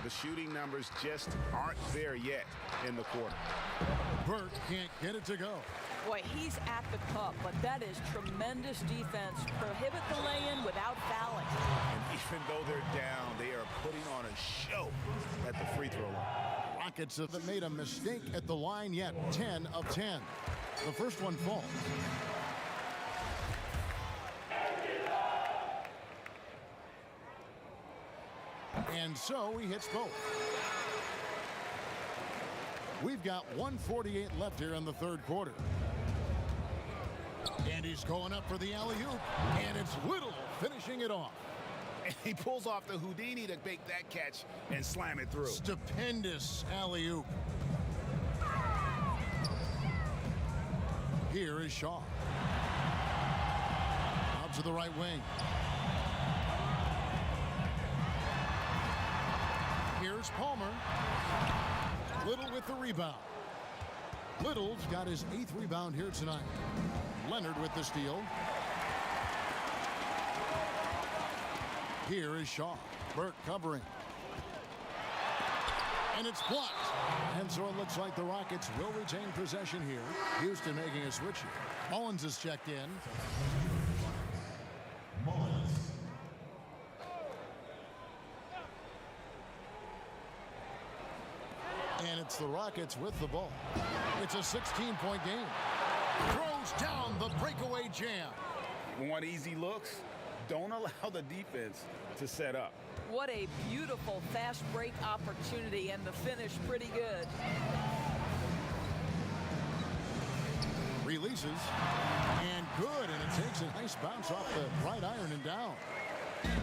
[SPEAKER 4] The shooting numbers just aren't there yet in the quarter.
[SPEAKER 3] Burke can't get it to go.
[SPEAKER 5] Boy, he's at the cup, but that is tremendous defense. Prohibit the lay-in without fouling.
[SPEAKER 4] And even though they're down, they are putting on a show at the free throw line.
[SPEAKER 3] Rockets haven't made a mistake at the line yet. 10 of 10. The first one falls. And so he hits both. We've got 1:48 left here in the third quarter. And he's going up for the alley-oop. And it's Little finishing it off.
[SPEAKER 4] And he pulls off the Houdini to make that catch and slam it through.
[SPEAKER 3] Stupendous alley-oop. Here is Shaw. Out to the right wing. Here's Palmer. Little with the rebound. Little's got his 8th rebound here tonight. Leonard with the steal. Here is Shaw. Burke covering. And it's blocked. And so it looks like the Rockets will retain possession here. Houston making a switch here. Mullins is checked in. And it's the Rockets with the ball. It's a 16-point game. Throws down the breakaway jam.
[SPEAKER 4] Want easy looks? Don't allow the defense to set up.
[SPEAKER 5] What a beautiful fast break opportunity, and the finish pretty good.
[SPEAKER 3] Releases. And good. And it takes a nice bounce off the right iron and down.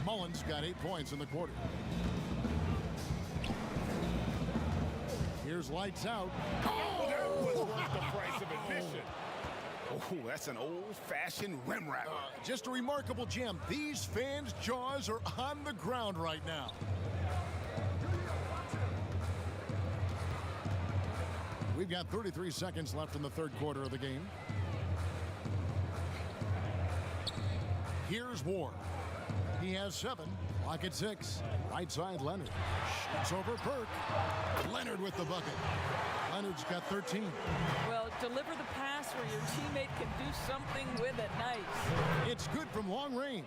[SPEAKER 3] Mullins got 8 points in the quarter. Here's lights out.
[SPEAKER 4] Oh, that was worth the price of admission. Oh, that's an old-fashioned rim wrapper.
[SPEAKER 3] Just a remarkable jam. These fans' jaws are on the ground right now. We've got 33 seconds left in the third quarter of the game. Here's Ward. He has 7. Lock at 6. Right side, Leonard. Shoots over Burke. Leonard with the bucket. Leonard's got 13.
[SPEAKER 5] Well, deliver the pass where your teammate can do something with it. Nice.
[SPEAKER 3] It's good from long range.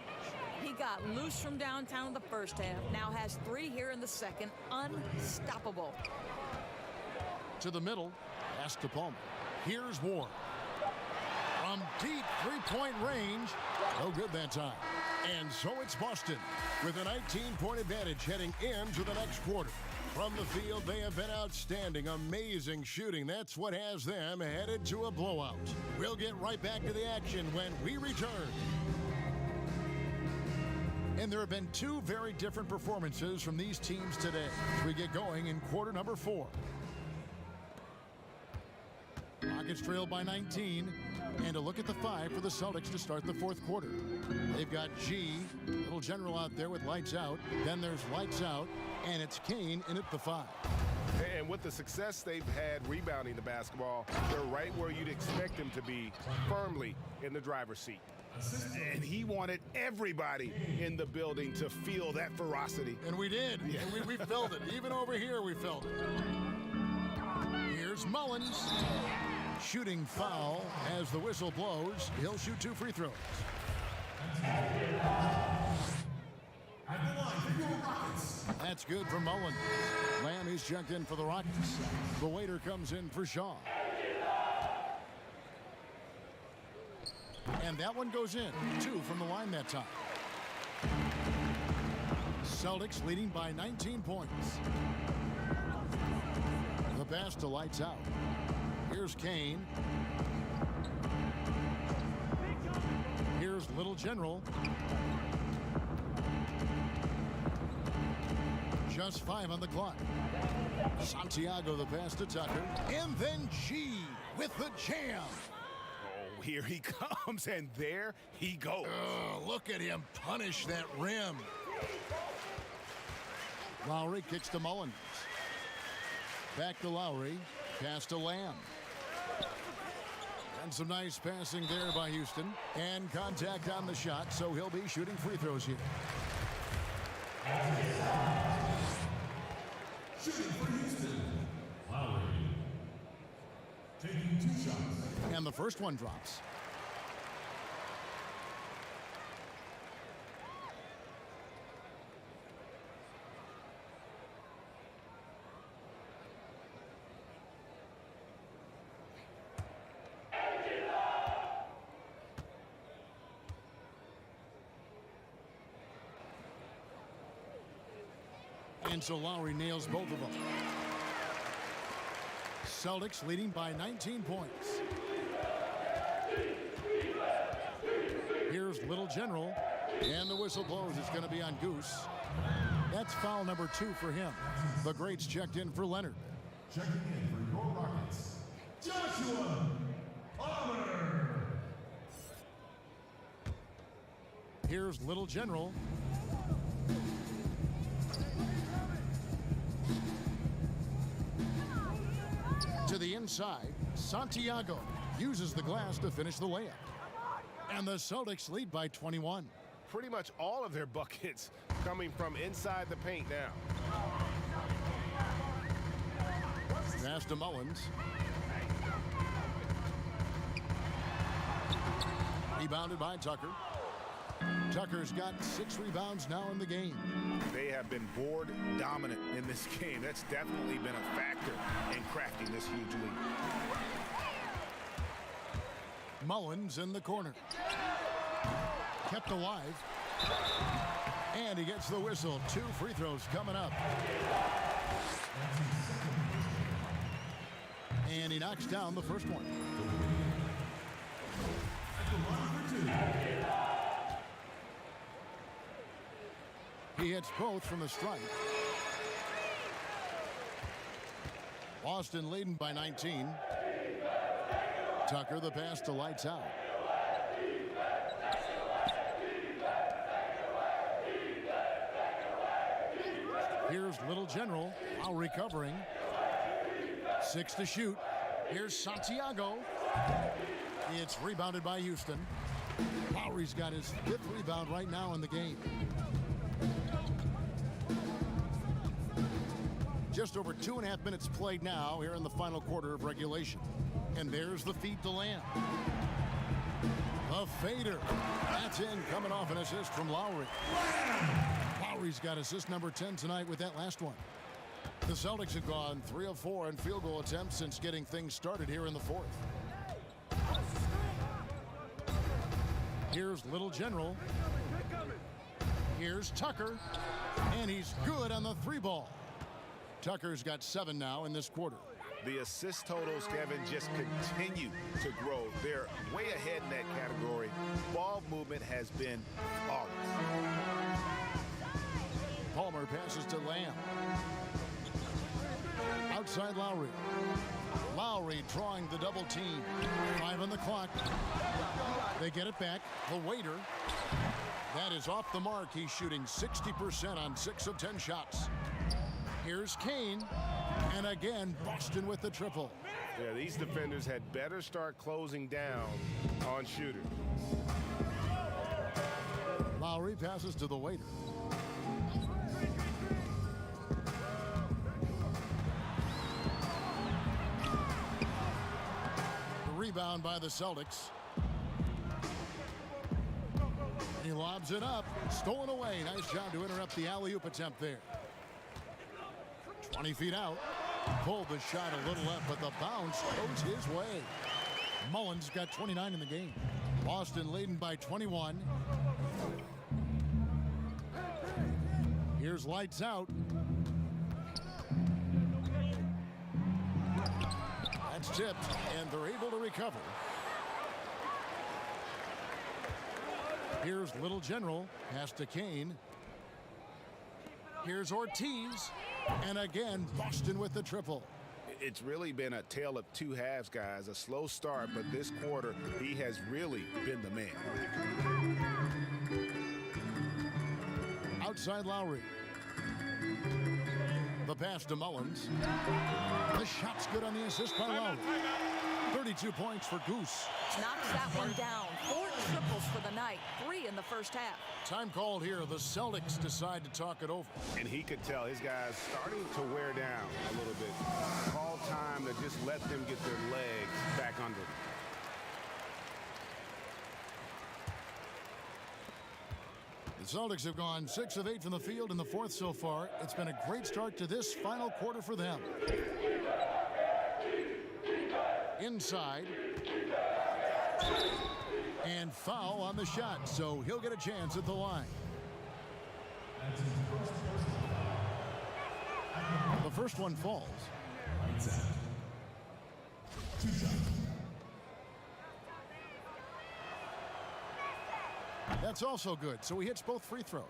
[SPEAKER 5] He got loose from downtown in the first half. Now has 3 here in the second. Unstoppable.
[SPEAKER 3] To the middle. Pass to Palmer. Here's Ward. From deep three-point range. No good that time. And so it's Boston with a 19-point advantage heading into the next quarter. From the field, they have been outstanding, amazing shooting. That's what has them headed to a blowout. We'll get right back to the action when we return. And there have been 2 very different performances from these teams today as we get going in quarter number 4. Rockets trail by 19. And a look at the 5 for the Celtics to start the fourth quarter. They've got G, little general out there with lights out. Then there's lights out, and it's Kane in at the 5.
[SPEAKER 8] And with the success they've had rebounding the basketball, they're right where you'd expect them to be, firmly in the driver's seat.
[SPEAKER 4] And he wanted everybody in the building to feel that ferocity.
[SPEAKER 3] And we did. Yeah. And we felt it. Even over here, we felt it. Here's Mullins. Shooting foul as the whistle blows. He'll shoot 2 free throws. That's good for Mullins. Lamb is checked in for the Rockets. The waiter comes in for Shaw. And that one goes in. 2 from the line that time. Celtics leading by 19 points. The pass to lights out. Here's Kane. Here's Little General. Just 5 on the clock. Santiago the pass to Tucker. And then G with the jam.
[SPEAKER 4] Oh,
[SPEAKER 8] Here he comes, and there he goes.
[SPEAKER 3] Oh, look at him punish that rim. Lowry kicks to Mullins. Back to Lowry. Pass to Lamb. And some nice passing there by Houston. And contact on the shot, so he'll be shooting free throws here.
[SPEAKER 9] Shooting for Houston, Lowry. Taking 2 shots.
[SPEAKER 3] And the first one drops. And so Lowry nails both of them. Celtics leading by 19 points. Here's Little General. And the whistle blows. It's going to be on Goose. That's foul number 2 for him. The greats checked in for Leonard.
[SPEAKER 9] Checking in for your Rockets, Joshua Palmer.
[SPEAKER 3] Here's Little General. To the inside, Santiago uses the glass to finish the layup. And the Celtics lead by 21.
[SPEAKER 8] Pretty much all of their buckets coming from inside the paint now.
[SPEAKER 3] Pass to Mullins. Rebounded by Tucker. Tucker's got 6 rebounds now in the game.
[SPEAKER 8] They have been board dominant in this game. That's definitely been a factor in crafting this huge lead.
[SPEAKER 3] Mullins in the corner. Kept alive. And he gets the whistle. 2 free throws coming up. And he knocks down the first one. He hits both from the strike. Boston leading by 19. Tucker the pass to lights out. Here's Little General, now recovering. 6 to shoot. Here's Santiago. It's rebounded by Houston. Lowry's got his 5th rebound right now in the game. Just over 2.5 minutes played now here in the final quarter of regulation. And there's the feed to Lamb. A fader. That's in, coming off an assist from Lowry. Lowry's got assist number 10 tonight with that last one. The Celtics have gone 3 of 4 in field goal attempts since getting things started here in the 4th. Here's Little General. Here's Tucker. And he's good on the 3 ball. Tucker's got 7 now in this quarter.
[SPEAKER 8] The assist totals, Kevin, just continue to grow. They're way ahead in that category. Ball movement has been flawless.
[SPEAKER 3] Palmer passes to Lamb. Outside Lowry. Lowry drawing the double team. 5 on the clock. They get it back. The waiter. That is off the mark. He's shooting 60% on 6 of 10 shots. Here's Kane. And again, Boston with the triple.
[SPEAKER 8] Yeah, these defenders had better start closing down on shooters.
[SPEAKER 3] Lowry passes to the waiter. The rebound by the Celtics. He lobs it up. Stolen away. Nice job to interrupt the alley-oop attempt there. 20 feet out. Pulled the shot a little left, but the bounce goes his way. Mullins got 29 in the game. Boston leading by 21. Here's lights out. That's tipped, and they're able to recover. Here's Little General. Pass to Kane. Here's Ortiz. And again, Boston with the triple.
[SPEAKER 8] It's really been a tale of two halves, guys. A slow start, but this quarter, he has really been the man.
[SPEAKER 3] Outside Lowry. The pass to Mullins. The shot's good on the assist by Lowry. 32 points for Goose.
[SPEAKER 5] Knocks that one down. 4 triples for the night, 3 in the first half.
[SPEAKER 3] Time called here. The Celtics decide to talk it over.
[SPEAKER 8] And he could tell his guys starting to wear down a little bit. Call time to just let them get their legs back under them.
[SPEAKER 3] The Celtics have gone 6 of 8 from the field in the fourth so far. It's been a great start to this final quarter for them. Inside. And foul on the shot, so he'll get a chance at the line. The first one falls. That's also good, so he hits both free throws.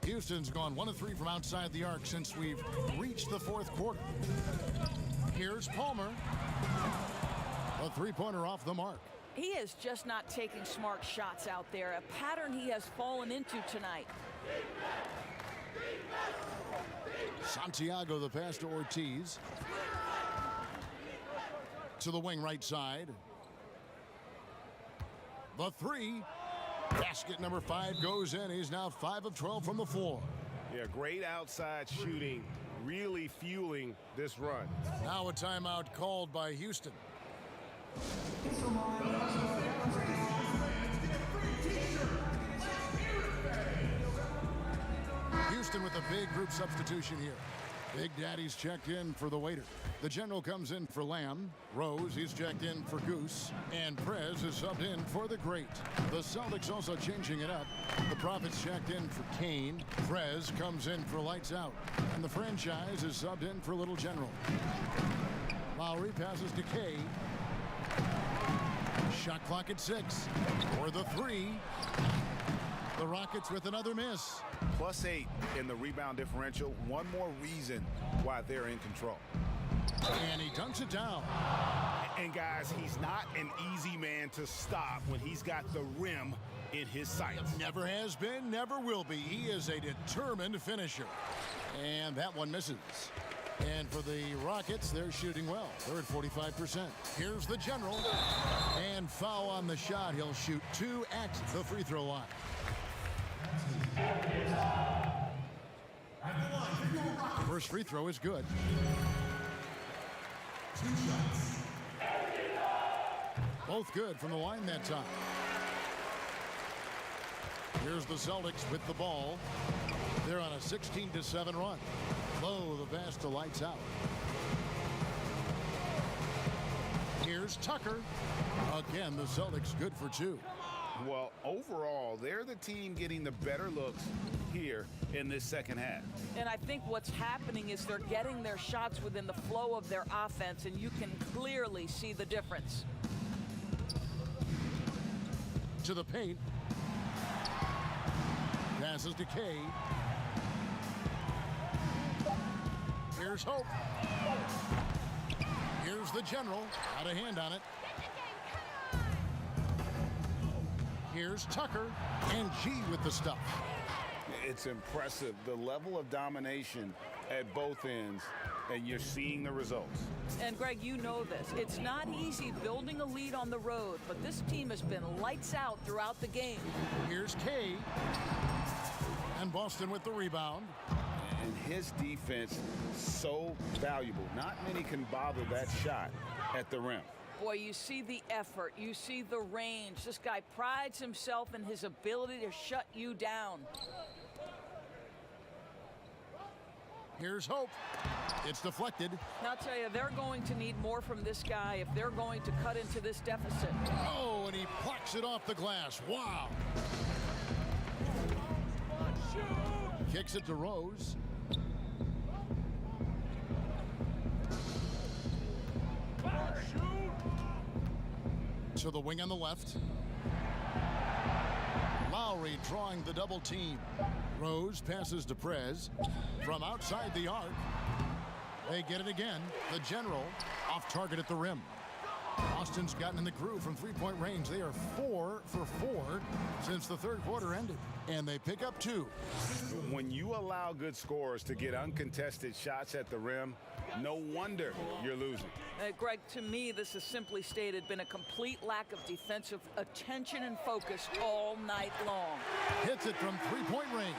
[SPEAKER 3] Houston's gone 1 of 3 from outside the arc since we've reached the fourth quarter. Here's Palmer. A three-pointer off the mark.
[SPEAKER 5] He is just not taking smart shots out there, a pattern he has fallen into tonight.
[SPEAKER 3] Santiago, the pass to Ortiz. To the wing right side. The three. Basket number 5 goes in. He's now 5 of 12 from the floor.
[SPEAKER 8] Yeah, great outside shooting, really fueling this run.
[SPEAKER 3] Now a timeout called by Houston. Houston with a big group substitution here. Big Daddy's checked in for the waiter. The general comes in for Lamb. Rose, he's checked in for Goose. And Prez is subbed in for the Great. The Celtics also changing it up. The Prophets checked in for Kane. Prez comes in for Lights Out. And the franchise is subbed in for Little General. Lowry passes to Kay. Shot clock at 6. For the 3. The Rockets with another miss.
[SPEAKER 8] +8 in the rebound differential. One more reason why they're in control.
[SPEAKER 3] And he dunks it down.
[SPEAKER 8] And guys, he's not an easy man to stop when he's got the rim in his sights.
[SPEAKER 3] Never has been, never will be. He is a determined finisher. And that one misses. And for the Rockets, they're shooting well. They're at 45%. Here's the general. And foul on the shot. He'll shoot 2 at the free throw line. First free throw is good.
[SPEAKER 9] 2 shots.
[SPEAKER 3] Both good from the line that time. Here's the Celtics with the ball. They're on a 16-7 run. Low, the pass to Lights Out. Here's Tucker. Again, the Celtics good for 2.
[SPEAKER 8] Well, overall, they're the team getting the better looks here in this second half.
[SPEAKER 5] And I think what's happening is they're getting their shots within the flow of their offense, and you can clearly see the difference.
[SPEAKER 3] To the paint. Passes to Kay. Here's Hope. Here's the general. Got a hand on it. Here's Tucker. And G with the stuff.
[SPEAKER 8] It's impressive, the level of domination at both ends, and you're seeing the results.
[SPEAKER 5] And Greg, you know this. It's not easy building a lead on the road, but this team has been lights out throughout the game.
[SPEAKER 3] Here's Kay. And Boston with the rebound.
[SPEAKER 8] And his defense, so valuable. Not many can bother that shot at the rim.
[SPEAKER 5] Boy, you see the effort. You see the range. This guy prides himself in his ability to shut you down.
[SPEAKER 3] Here's Hope. It's deflected.
[SPEAKER 5] Now, I'll tell you, they're going to need more from this guy if they're going to cut into this deficit.
[SPEAKER 3] Oh, and he plucks it off the glass. Wow. Kicks it to Rose. To the wing on the left. Lowry drawing the double team. Rose passes to Prez. From outside the arc. They get it again. The General off target at the rim. Boston's gotten in the groove from three-point range. They are 4 for 4 since the third quarter ended. And they pick up 2.
[SPEAKER 4] When you allow good scorers to get uncontested shots at the rim, no wonder you're losing.
[SPEAKER 5] Greg, to me, this has simply stated been a complete lack of defensive attention and focus all night long.
[SPEAKER 3] Hits it from three-point range.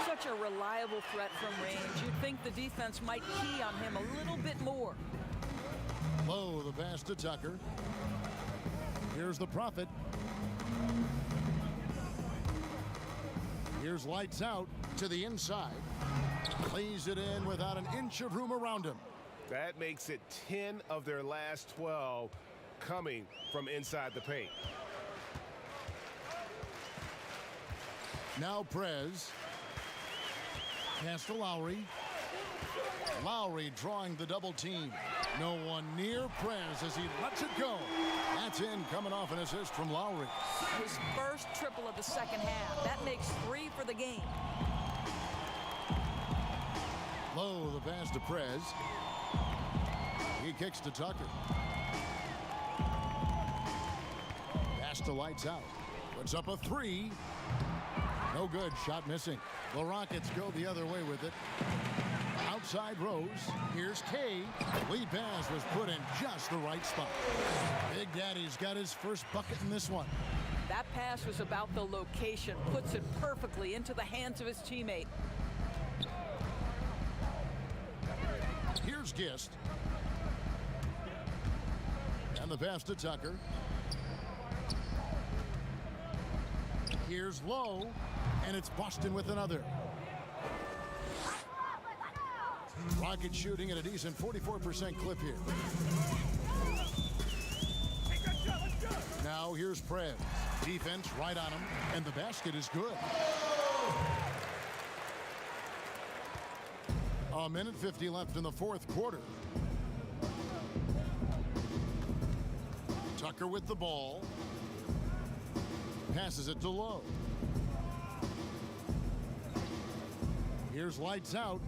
[SPEAKER 5] Such a reliable threat from range. You'd think the defense might key on him a little bit more.
[SPEAKER 3] Low, the pass to Tucker. Here's the Prophet. Here's lights out to the inside. Lays it in without an inch of room around him.
[SPEAKER 8] That makes it 10 of their last 12 coming from inside the paint.
[SPEAKER 3] Now Prez. Pass to Lowry. Lowry drawing the double team. No one near Prez as he lets it go. That's in, coming off an assist from Lowry.
[SPEAKER 5] His first triple of the second half. That makes 3 for the game.
[SPEAKER 3] Low, the pass to Prez. He kicks to Tucker. Pass to lights out. Puts up a 3. No good. Shot missing. The Rockets go the other way with it. Outside Rose. Here's Kay. Lead pass was put in just the right spot. Big Daddy's got his first bucket in this one.
[SPEAKER 5] That pass was about the location. Puts it perfectly into the hands of his teammate.
[SPEAKER 3] Here's Gist. And the pass to Tucker. Here's Low. And it's Boston with another. Rockets shooting at a decent 44% clip here. Now here's Prez. Defense right on him. And the basket is good. A minute 50 left in the fourth quarter. Tucker with the ball. Passes it to Low. Here's lights out.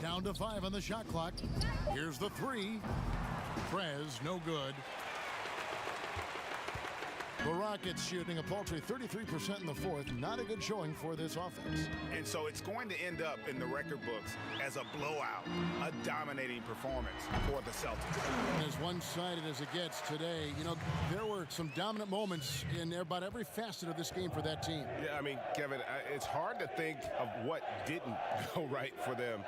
[SPEAKER 3] Down to 5 on the shot clock. Here's the 3. Prez, no good. The Rockets shooting a paltry 33% in the fourth. Not a good showing for this offense.
[SPEAKER 4] And so it's going to end up in the record books as a blowout, a dominating performance for the Celtics.
[SPEAKER 3] As one-sided as it gets today, you know, there were some dominant moments in about every facet of this game for that team.
[SPEAKER 8] Yeah, I mean, Kevin, it's hard to think of what didn't go right for them.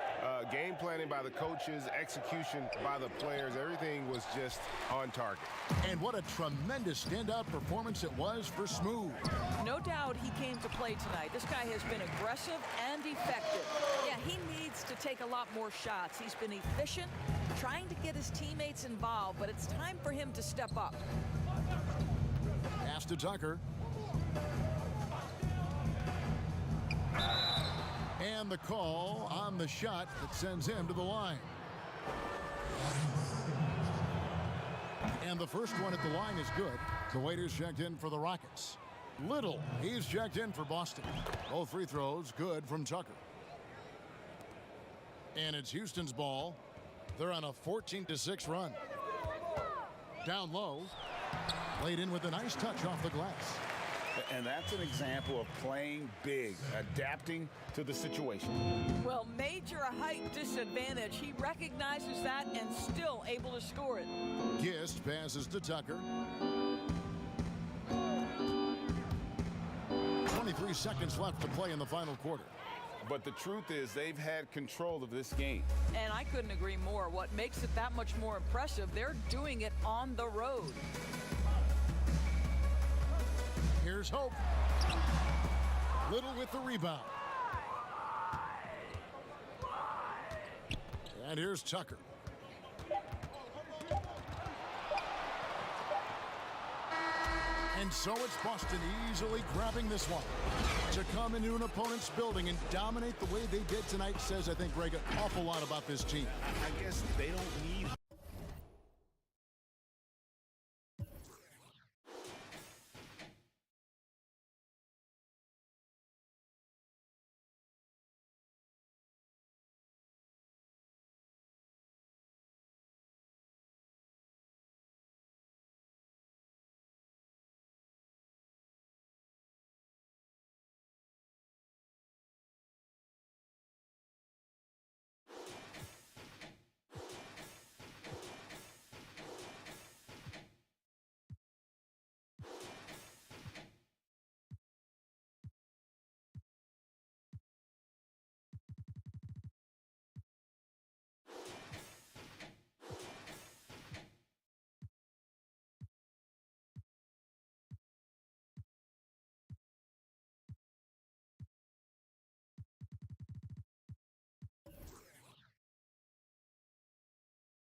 [SPEAKER 8] Game planning by the coaches, execution by the players, everything was just on target.
[SPEAKER 3] And what a tremendous standout performance it was for Smooth.
[SPEAKER 5] No doubt he came to play tonight. This guy has been aggressive and effective. Yeah, he needs to take a lot more shots. He's been efficient, trying to get his teammates involved, but it's time for him to step up.
[SPEAKER 3] Pass to Tucker. And the call on the shot that sends him to the line. And the first one at the line is good. The waiter's checked in for the Rockets. Little, he's checked in for Boston. Both free throws good from Tucker. And it's Houston's ball. They're on a 14-6 run. Down low. Laid in with a nice touch off the glass.
[SPEAKER 4] And that's an example of playing big, adapting to the situation.
[SPEAKER 5] Well, major height disadvantage. He recognizes that and still able to score it.
[SPEAKER 3] Gist passes to Tucker. 23 seconds left to play in the final quarter.
[SPEAKER 4] But the truth is they've had control of this game.
[SPEAKER 5] And I couldn't agree more. What makes it that much more impressive, they're doing it on the road.
[SPEAKER 3] Here's Hope. Little with the rebound. And here's Tucker. And so it's Boston easily grabbing this one. To come into an opponent's building and dominate the way they did tonight says, I think, Greg, an awful lot about this team.
[SPEAKER 4] I guess they don't need